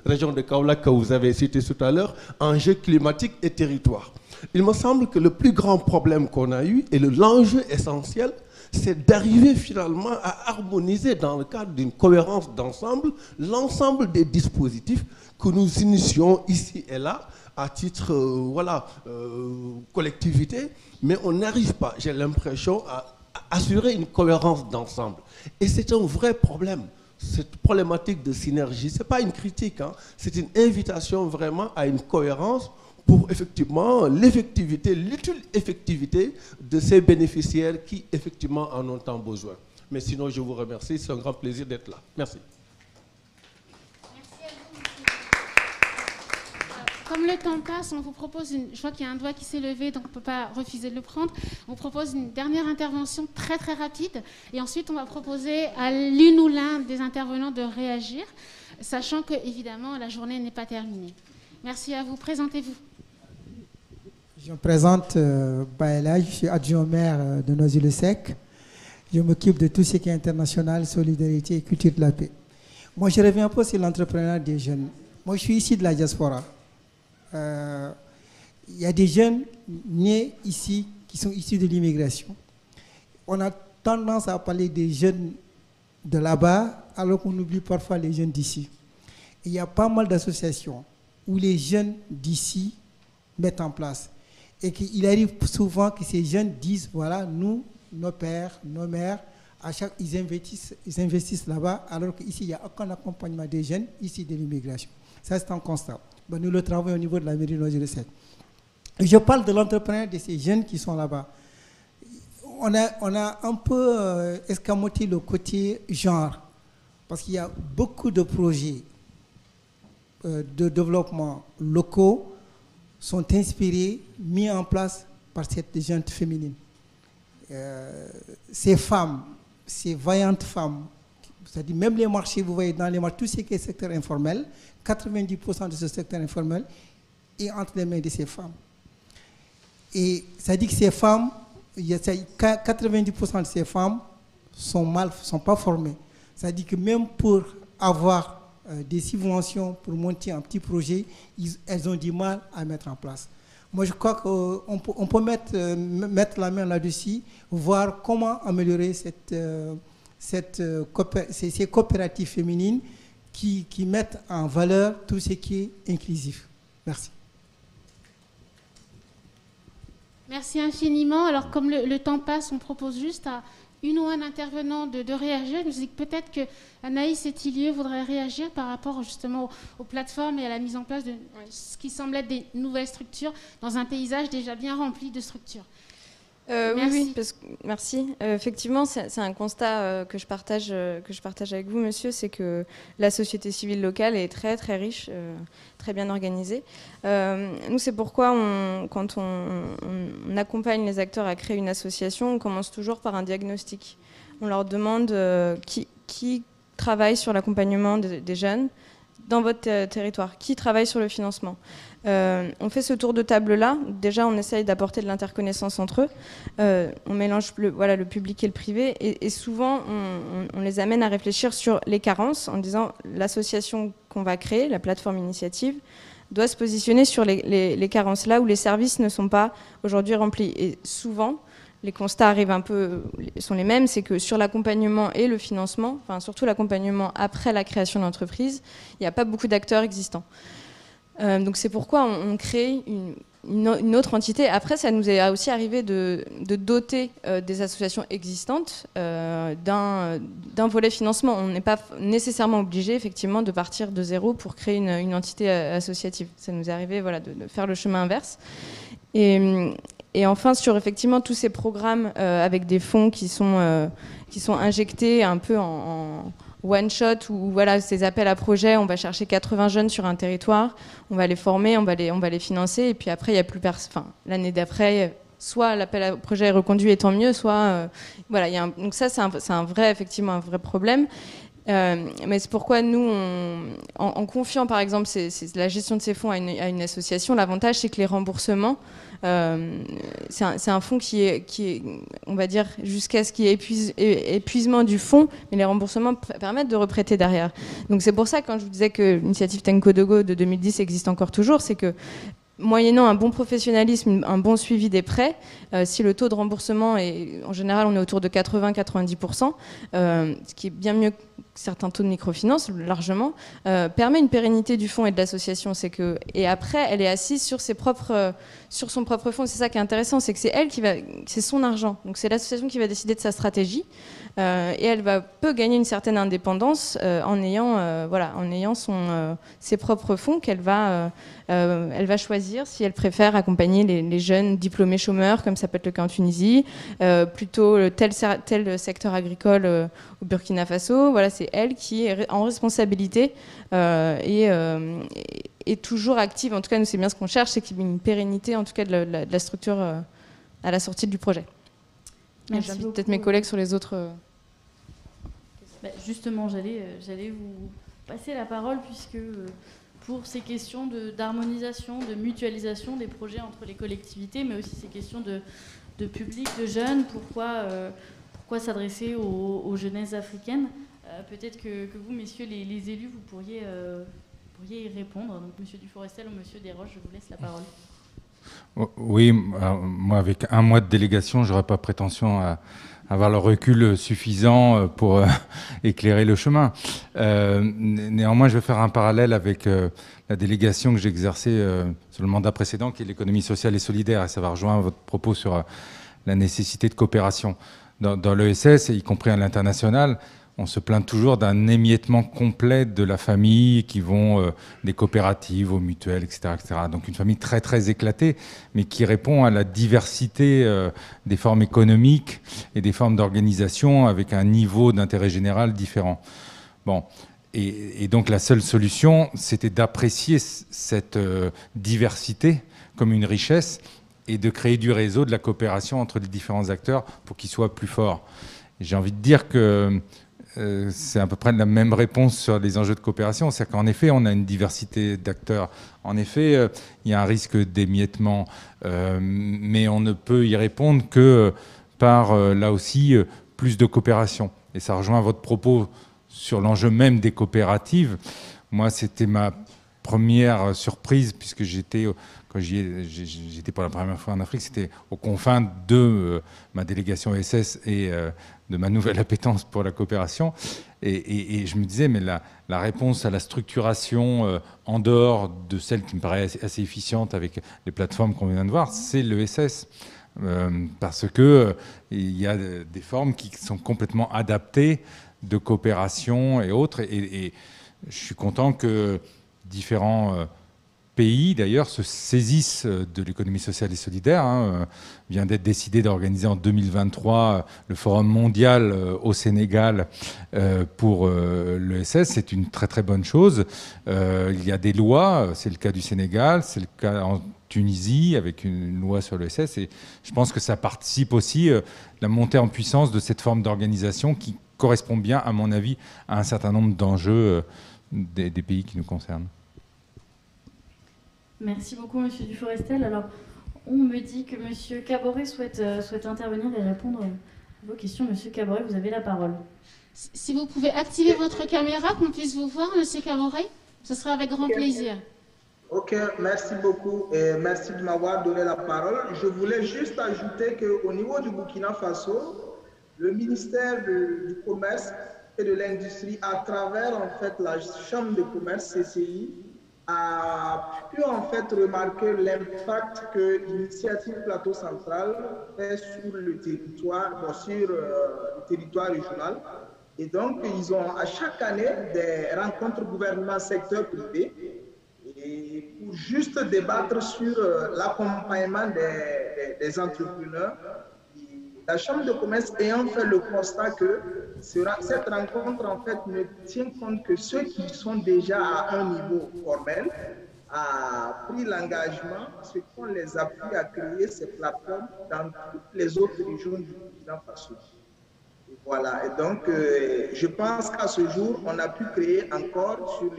région de Kaolack que vous avez cité tout à l'heure, enjeux climatiques et territoire. Il me semble que le plus grand problème qu'on a eu et l'enjeu essentiel, c'est d'arriver finalement à harmoniser dans le cadre d'une cohérence d'ensemble l'ensemble des dispositifs que nous initions ici et là à titre collectivité, mais on n'arrive pas, j'ai l'impression, à assurer une cohérence d'ensemble. Et c'est un vrai problème. Cette problématique de synergie, ce n'est pas une critique, hein, c'est une invitation vraiment à une cohérence pour effectivement l'effectivité, l'utile effectivité de ces bénéficiaires qui effectivement en ont tant besoin. Mais sinon, je vous remercie, c'est un grand plaisir d'être là. Merci. Comme le temps passe, on vous propose je vois qu'il y a un doigt qui s'est levé, donc on ne peut pas refuser de le prendre. On propose une dernière intervention très très rapide, et ensuite on va proposer à l'une ou l'un des intervenants de réagir, sachant que évidemment la journée n'est pas terminée. Merci à vous. Présentez-vous. Je me présente Baëla, je suis adjoint au maire de Noisy-le-Sec. Je m'occupe de tout ce qui est international, solidarité et culture de la paix. Moi, je reviens un peu sur l'entrepreneuriat des jeunes. Moi, je suis ici de la diaspora. Il y a des jeunes nés ici qui sont issus de l'immigration. On a tendance à parler des jeunes de là-bas alors qu'on oublie parfois les jeunes d'ici. Il y a pas mal d'associations où les jeunes d'ici mettent en place. Et qu'il arrive souvent que ces jeunes disent, voilà, nous, nos pères, nos mères, ils investissent là-bas alors qu'ici, il n'y a aucun accompagnement des jeunes ici de l'immigration. Ça, c'est un constat. Ben, nous le travaillons au niveau de la mairie de Noisy-le-Sec. Je parle de l'entrepreneuriat de ces jeunes qui sont là-bas. On a un peu escamoté le côté genre, parce qu'il y a beaucoup de projets de développement locaux sont inspirés, mis en place par cette jeune féminine. Ces femmes, ces vaillantes femmes, c'est-à-dire même les marchés, vous voyez dans les marchés, tout ce qui est secteur informel, 90% de ce secteur informel est entre les mains de ces femmes. Et ça dit que ces femmes, 90% de ces femmes sont pas formées. Ça dit que même pour avoir des subventions pour monter un petit projet, elles ont du mal à mettre en place. Moi, je crois qu'on peut mettre la main là-dessus, voir comment améliorer ces coopératives féminines qui mettent en valeur tout ce qui est inclusif. Merci. Merci infiniment. Alors, comme le temps passe, on propose juste à une ou un intervenant de réagir. Je me suis dit que peut-être que Anaïs et Thilieu voudraient réagir par rapport justement aux plateformes et à la mise en place de ce qui semble être des nouvelles structures dans un paysage déjà bien rempli de structures. Oui, merci. Effectivement, c'est un constat que je partage avec vous, monsieur, c'est que la société civile locale est très très riche, très bien organisée. Nous, c'est pourquoi quand on accompagne les acteurs à créer une association, on commence toujours par un diagnostic. On leur demande qui travaille sur l'accompagnement des jeunes dans votre territoire, qui travaille sur le financement. On fait ce tour de table-là. Déjà, on essaye d'apporter de l'interconnaissance entre eux. On mélange le public et le privé. Et souvent, on les amène à réfléchir sur les carences en disant l'association qu'on va créer, la plateforme initiative, doit se positionner sur les carences là où les services ne sont pas aujourd'hui remplis. Et souvent, les constats sont les mêmes, c'est que sur l'accompagnement et le financement, enfin surtout l'accompagnement après la création d'entreprise, il n'y a pas beaucoup d'acteurs existants. Donc c'est pourquoi on crée une autre entité. Après, ça nous est aussi arrivé de doter des associations existantes d'un volet financement. On n'est pas nécessairement obligé, effectivement, de partir de zéro pour créer une entité associative. Ça nous est arrivé de faire le chemin inverse. Et enfin, sur effectivement tous ces programmes avec des fonds qui sont injectés un peu en one shot, ou voilà, ces appels à projets, on va chercher 80 jeunes sur un territoire, on va les former, on va les financer, et puis après il y a plus personne. L'année d'après, soit l'appel à projet est reconduit et tant mieux, soit voilà, donc ça c'est effectivement un vrai problème. Mais c'est pourquoi nous, en confiant par exemple la gestion de ces fonds à une association, l'avantage c'est que les remboursements, c'est un fonds qui est, on va dire, jusqu'à ce qu'il y ait épuisement du fonds, mais les remboursements permettent de reprêter derrière. Donc c'est pour ça, quand je vous disais que l'initiative Tenkodogo de 2010 existe encore toujours, c'est que moyennant un bon professionnalisme, un bon suivi des prêts, si le taux de remboursement est, en général, on est autour de 80-90%, ce qui est bien mieux certains taux de microfinance, largement, permet une pérennité du fonds et de l'association. Et après, elle est assise sur son propre fonds. C'est ça qui est intéressant, c'est que c'est son argent. Donc c'est l'association qui va décider de sa stratégie. Et elle peut gagner une certaine indépendance en ayant ses propres fonds qu'elle va choisir si elle préfère accompagner les jeunes diplômés chômeurs, comme ça peut être le cas en Tunisie, plutôt tel secteur agricole au Burkina Faso. Voilà, c'est elle qui est en responsabilité et toujours active. En tout cas, nous, c'est bien ce qu'on cherche, c'est qu'il y ait une pérennité, en tout cas, de la structure à la sortie du projet. J'invite peut-être mes collègues sur les autres... Justement, j'allais vous passer la parole, puisque pour ces questions d'harmonisation, de mutualisation des projets entre les collectivités, mais aussi ces questions de public, de jeunes, pourquoi s'adresser aux jeunesses africaines, peut-être que vous, messieurs les élus, vous pourriez y répondre. Donc, monsieur Duforestel ou monsieur Desroches, je vous laisse la parole. Oui, moi, avec un mois de délégation, je n'aurais pas prétention à avoir le recul suffisant pour éclairer le chemin. Néanmoins, je vais faire un parallèle avec la délégation que j'ai exercée sur le mandat précédent, qui est l'économie sociale et solidaire, et ça va rejoindre votre propos sur la nécessité de coopération. Dans l'ESS, y compris à l'international, on se plaint toujours d'un émiettement complet de la famille qui vont des coopératives aux mutuelles, etc., etc. Donc une famille très très éclatée, mais qui répond à la diversité des formes économiques et des formes d'organisation avec un niveau d'intérêt général différent. Bon. Et donc la seule solution, c'était d'apprécier cette diversité comme une richesse et de créer du réseau, de la coopération entre les différents acteurs pour qu'ils soient plus forts. J'ai envie de dire que c'est à peu près la même réponse sur les enjeux de coopération. C'est-à-dire qu'en effet, on a une diversité d'acteurs. En effet, il y a un risque d'émiettement, mais on ne peut y répondre que par, là aussi, plus de coopération. Et ça rejoint votre propos sur l'enjeu même des coopératives. Moi, c'était ma première surprise, puisque quand j'étais pour la première fois en Afrique, c'était aux confins de ma délégation ESS et de ma nouvelle appétence pour la coopération. Et je me disais, mais la réponse à la structuration en dehors de celle qui me paraît assez efficiente avec les plateformes qu'on vient de voir, c'est l'ESS. Parce qu'il y a des formes qui sont complètement adaptées de coopération et autres. Et je suis content que différents pays, d'ailleurs, se saisissent de l'économie sociale et solidaire. Vient d'être décidé d'organiser en 2023 le Forum mondial au Sénégal pour l'ESS. C'est une très très bonne chose. Il y a des lois, c'est le cas du Sénégal, c'est le cas en Tunisie avec une loi sur l'ESS. Et je pense que ça participe aussi de la montée en puissance de cette forme d'organisation qui correspond bien, à mon avis, à un certain nombre d'enjeux des pays qui nous concernent. Merci beaucoup, monsieur Duforestel. Alors, on me dit que monsieur Caboret souhaite intervenir et répondre à vos questions. Monsieur Caboret, vous avez la parole. Si vous pouvez activer votre caméra, qu'on puisse vous voir, monsieur Caboret, ce sera avec grand plaisir. Ok, merci beaucoup et merci de m'avoir donné la parole. Je voulais juste ajouter qu'au niveau du Burkina Faso, le ministère du Commerce et de l'Industrie, à travers en fait la Chambre de commerce CCI, a pu en fait remarquer l'impact que l'initiative Plateau Central fait sur le territoire, sur le territoire régional. Et donc, ils ont à chaque année des rencontres gouvernement secteur privé et pour juste débattre sur l'accompagnement des entrepreneurs. La Chambre de commerce ayant fait le constat que cette rencontre en fait ne tient compte que ceux qui sont déjà à un niveau formel a pris l'engagement, ce qu'on les appuie à créer ces plateformes dans toutes les autres régions du Burkina Faso. Voilà, et donc je pense qu'à ce jour, on a pu créer encore sur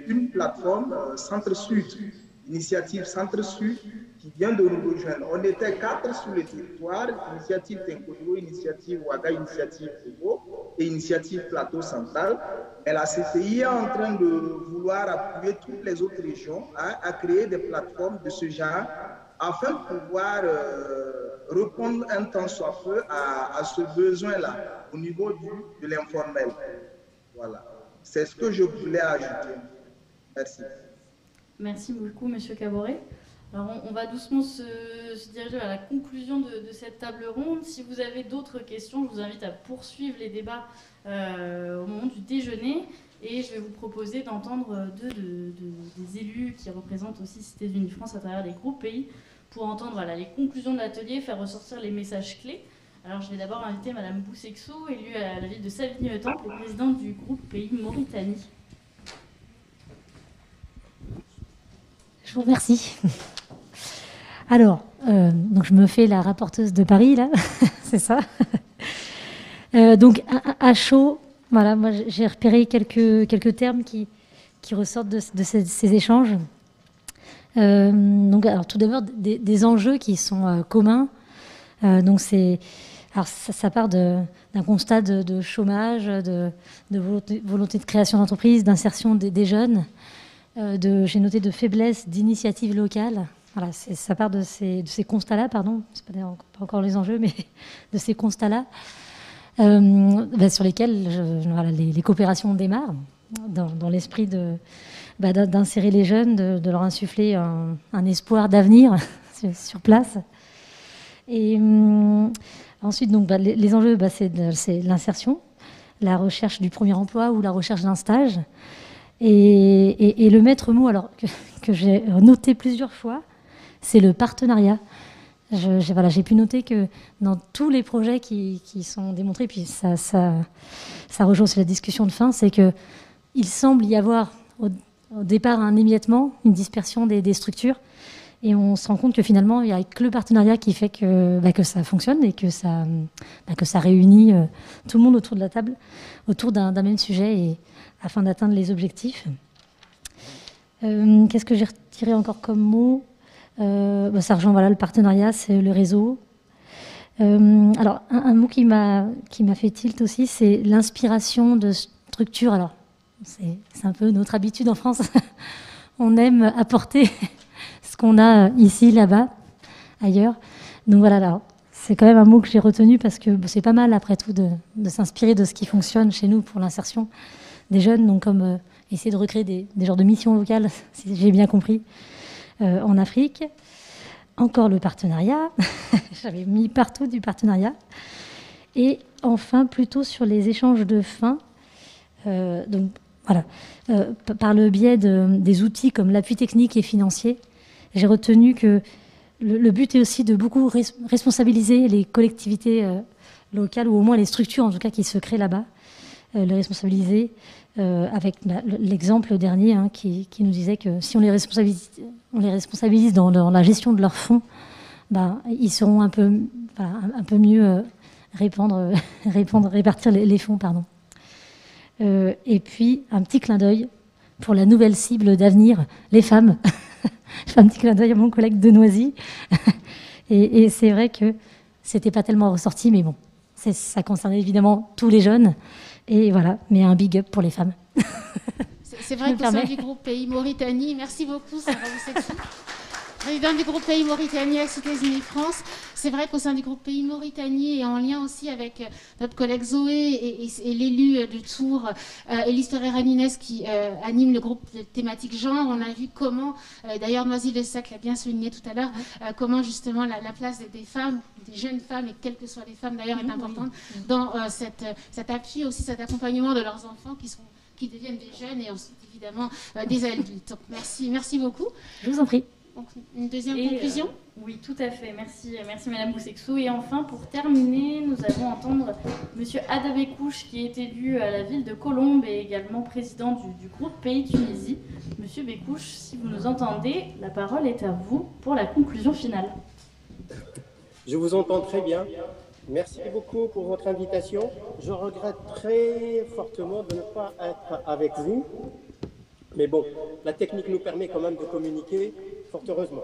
une plateforme Centre-Sud, initiative Centre-Sud, qui vient de nous rejoindre. On était 4 sur le territoire, initiative Tenkodo, initiative Ouaga, initiative Togo et initiative Plateau Central. Et la CCI est en train de vouloir appuyer toutes les autres régions à créer des plateformes de ce genre afin de pouvoir répondre un temps soit peu à ce besoin-là au niveau de l'informel. Voilà. C'est ce que je voulais ajouter. Merci. Merci beaucoup, Monsieur Caboret. Alors, on va doucement se diriger à la conclusion de cette table ronde. Si vous avez d'autres questions, je vous invite à poursuivre les débats au moment du déjeuner. Et je vais vous proposer d'entendre des élus qui représentent aussi Cité Unie France à travers les groupes pays pour entendre voilà, les conclusions de l'atelier, faire ressortir les messages clés. Alors, je vais d'abord inviter Madame Boussexou, élue à la ville de Savigny-le-Temple et présidente du groupe pays Mauritanie. Je vous remercie. Alors, donc je me fais la rapporteuse de Paris, là, c'est ça. Donc, à chaud, voilà, moi j'ai repéré quelques termes qui ressortent de ces échanges. Donc, alors, tout d'abord, des enjeux qui sont communs. Donc, alors, ça part d'un constat de chômage, de volonté de création d'entreprises, d'insertion des jeunes. J'ai noté de faiblesse d'initiatives locales. Voilà, ça part de ces constats-là, pardon, c'est pas encore les enjeux, mais de ces constats-là, sur lesquels voilà, les coopérations démarrent, dans l'esprit d'insérer les jeunes, de leur insuffler un espoir d'avenir sur place. Et ensuite, donc, les enjeux, c'est l'insertion, la recherche du premier emploi ou la recherche d'un stage. Et le maître mot, alors que j'ai noté plusieurs fois, c'est le partenariat. J'ai pu noter que dans tous les projets qui sont démontrés, puis ça rejoint aussi la discussion de fin, c'est qu'il semble y avoir au départ un émiettement, une dispersion des structures, et on se rend compte que finalement, il n'y a que le partenariat qui fait que ça fonctionne et que ça réunit tout le monde autour de la table, autour d'un même sujet, et afin d'atteindre les objectifs. Qu'est-ce que j'ai retiré encore comme mot? Ça rejoint le partenariat, c'est le réseau. Alors, un mot qui m'a fait tilt aussi, c'est l'inspiration de structures. Alors, c'est un peu notre habitude en France. On aime apporter ce qu'on a ici, là-bas, ailleurs. Donc voilà, alors, c'est quand même un mot que j'ai retenu parce que c'est pas mal, après tout, de s'inspirer de ce qui fonctionne chez nous pour l'insertion des jeunes, donc comme essayer de recréer des genres de missions locales, si j'ai bien compris, en Afrique. Encore le partenariat, j'avais mis partout du partenariat. Et enfin, plutôt sur les échanges de fin, donc voilà, par le biais des outils comme l'appui technique et financier, j'ai retenu que le but est aussi de beaucoup responsabiliser les collectivités locales, ou au moins les structures en tout cas qui se créent là-bas, les responsabiliser avec l'exemple dernier qui nous disait que si on les responsabilise dans la gestion de leurs fonds, ils sauront un peu mieux répartir les fonds. Pardon. Et puis, un petit clin d'œil pour la nouvelle cible d'avenir, les femmes. Je fais un petit clin d'œil à mon collègue de Noisy. Et c'est vrai que c'était pas tellement ressorti, mais bon, ça concerne évidemment tous les jeunes. Et voilà, mais un big up pour les femmes. C'est vrai qu'au sein du groupe Pays Mauritanie, merci beaucoup, Sarah Boussexou. Président du groupe Pays Mauritanie à Cité Unie France. C'est vrai qu'au sein du groupe Pays Mauritanie et en lien aussi avec notre collègue Zoé et l'élu de Tours, Élise Torreira-Nunez, qui anime le groupe thématique genre, on a vu comment, d'ailleurs Noisy-le-Sec l'a bien souligné tout à l'heure, comment justement la place des femmes, des jeunes femmes, et quelles que soient les femmes d'ailleurs, est importante dans cet appui, aussi cet accompagnement de leurs enfants qui deviennent des jeunes et ensuite évidemment des adultes. Donc, merci beaucoup. Je vous en prie. Donc, une deuxième conclusion? Oui, tout à fait. Merci Madame Boussexou. Et enfin, pour terminer, nous allons entendre Monsieur Adabé Kouch, qui est élu à la ville de Colombes et également président du groupe Pays Tunisie. Monsieur Bécouche, si vous nous entendez, la parole est à vous pour la conclusion finale. Je vous entends très bien. Merci beaucoup pour votre invitation. Je regrette très fortement de ne pas être avec vous. Mais bon, la technique nous permet quand même de communiquer, fort heureusement.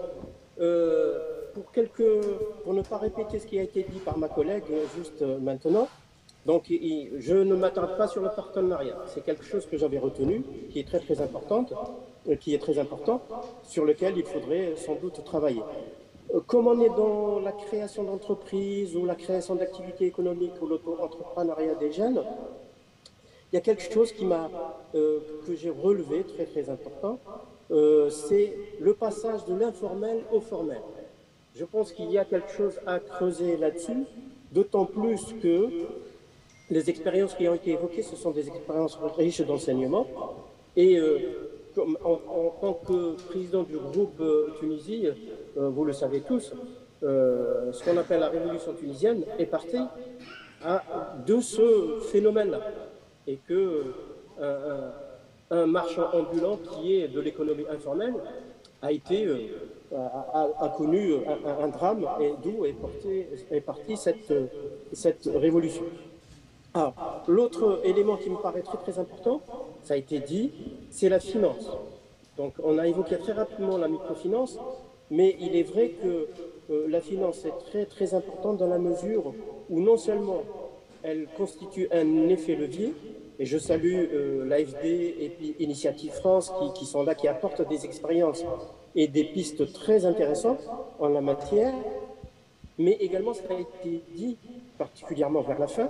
Pour ne pas répéter ce qui a été dit par ma collègue juste maintenant, donc je ne m'attarde pas sur le partenariat. C'est quelque chose que j'avais retenu, qui est très important, sur lequel il faudrait sans doute travailler. Comme on est dans la création d'entreprises ou la création d'activités économiques ou l'auto-entrepreneuriat des jeunes, il y a quelque chose que j'ai relevé, très très important, c'est le passage de l'informel au formel. Je pense qu'il y a quelque chose à creuser là-dessus, d'autant plus que les expériences qui ont été évoquées, ce sont des expériences riches d'enseignement. Et en tant que président du groupe Tunisie, vous le savez tous, ce qu'on appelle la révolution tunisienne est partie de ce phénomène-là. Et que un marchand ambulant qui est de l'économie informelle a connu un drame, et d'où est partie cette révolution. Alors, l'autre élément qui me paraît très très important, ça a été dit, c'est la finance. Donc on a évoqué très rapidement la microfinance, mais il est vrai que la finance est très très importante dans la mesure où non seulement elle constitue un effet levier, et je salue l'AFD et puis Initiative France qui sont là, qui apportent des expériences et des pistes très intéressantes en la matière, mais également, ça a été dit particulièrement vers la fin,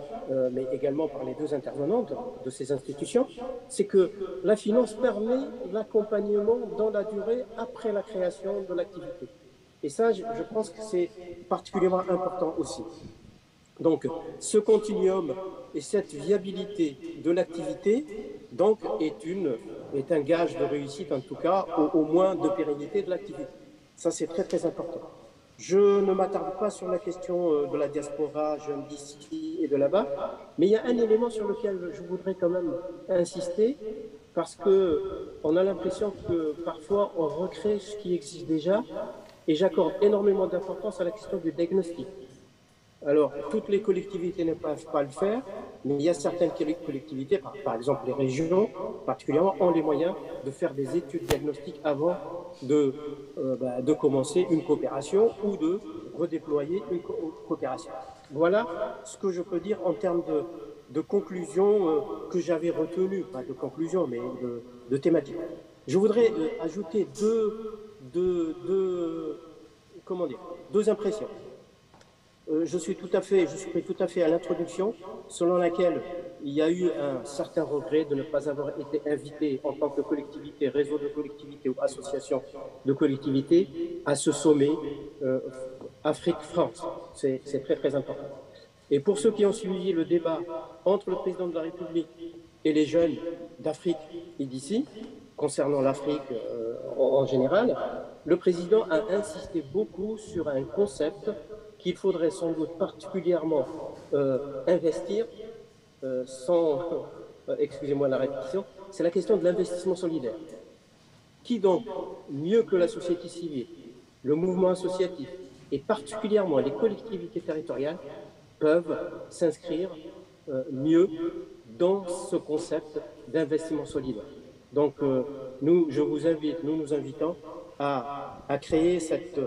mais également par les deux intervenantes de ces institutions, c'est que la finance permet l'accompagnement dans la durée après la création de l'activité. Et ça, je pense que c'est particulièrement important aussi. Donc, ce continuum et cette viabilité de l'activité donc, est un gage de réussite, en tout cas, au moins de pérennité de l'activité. Ça, c'est très, très important. Je ne m'attarde pas sur la question de la diaspora, jeune d'ici et de là-bas, mais il y a un élément sur lequel je voudrais quand même insister, parce qu'on a l'impression que parfois on recrée ce qui existe déjà, et j'accorde énormément d'importance à la question du diagnostic. Alors, toutes les collectivités ne peuvent pas le faire, mais il y a certaines collectivités, par exemple les régions particulièrement, ont les moyens de faire des études diagnostiques avant de commencer une coopération ou de redéployer une coopération. Voilà ce que je peux dire en termes de conclusion que j'avais retenues, pas de conclusion, mais de thématique. Je voudrais ajouter deux impressions. Je suis tout à fait à l'introduction, selon laquelle il y a eu un certain regret de ne pas avoir été invité en tant que collectivité, réseau de collectivités ou association de collectivités à ce sommet Afrique-France. C'est très très important. Et pour ceux qui ont suivi le débat entre le président de la République et les jeunes d'Afrique et d'ici, concernant l'Afrique en général, le président a insisté beaucoup sur un concept qu'il faudrait sans doute particulièrement investir, excusez-moi la répétition, c'est la question de l'investissement solidaire. Qui donc, mieux que la société civile, le mouvement associatif et particulièrement les collectivités territoriales peuvent s'inscrire mieux dans ce concept d'investissement solidaire. Donc nous nous invitons à créer cette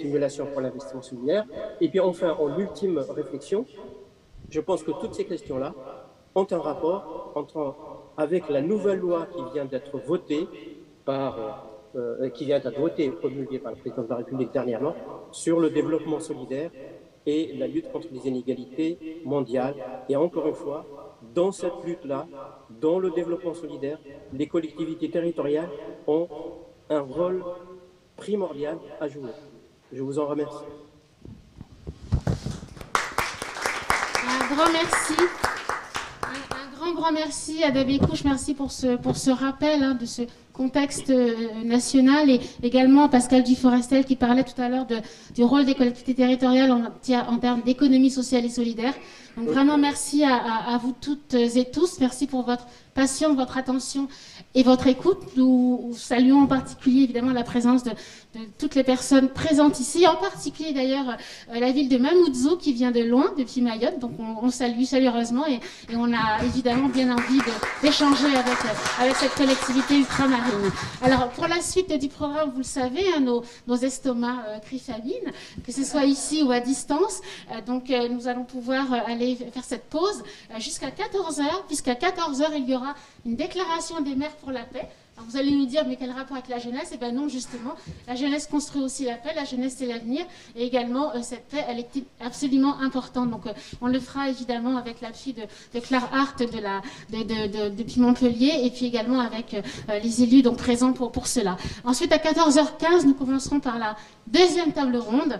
émulation pour l'investissement solidaire. Et puis enfin, en ultime réflexion, je pense que toutes ces questions-là ont un rapport avec la nouvelle loi qui vient d'être votée promulguée par le président de la République dernièrement, sur le développement solidaire et la lutte contre les inégalités mondiales. Et encore une fois, dans cette lutte-là, dans le développement solidaire, les collectivités territoriales ont un rôle primordial à jouer. Je vous en remercie. Un grand merci. Un grand merci à David Couche. Merci pour ce rappel de ce contexte national, et également à Pascal Duforestel qui parlait tout à l'heure du rôle des collectivités territoriales en termes d'économie sociale et solidaire. Donc vraiment merci à vous toutes et tous. Merci pour votre patience, votre attention et votre écoute. Nous saluons en particulier évidemment la présence de toutes les personnes présentes ici, en particulier d'ailleurs la ville de Mamoudzou qui vient de loin, depuis Mayotte. Donc on salue chaleureusement et on a évidemment bien envie d'échanger avec cette collectivité ultramarine. Alors pour la suite du programme, vous le savez, nos estomacs crient famine, que ce soit ici ou à distance. Donc nous allons pouvoir aller faire cette pause jusqu'à 14h, puisqu'à 14h il y aura une déclaration des maires pour la paix Alors vous allez nous dire, mais quel rapport avec la jeunesse? Eh bien non, justement, la jeunesse construit aussi la paix, la jeunesse c'est l'avenir, et également cette paix, elle est absolument importante. Donc on le fera évidemment avec l'appui de Claire Hart depuis Montpellier, et puis également avec les élus donc, présents pour cela. Ensuite, à 14h15, nous commencerons par la deuxième table ronde,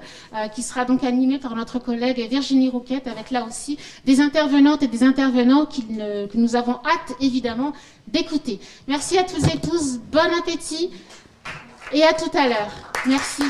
qui sera donc animée par notre collègue Virginie Rouquette, avec là aussi des intervenantes et des intervenants que nous avons hâte, évidemment, d'écouter. Merci à tous et tous, bon appétit et à tout à l'heure. Merci.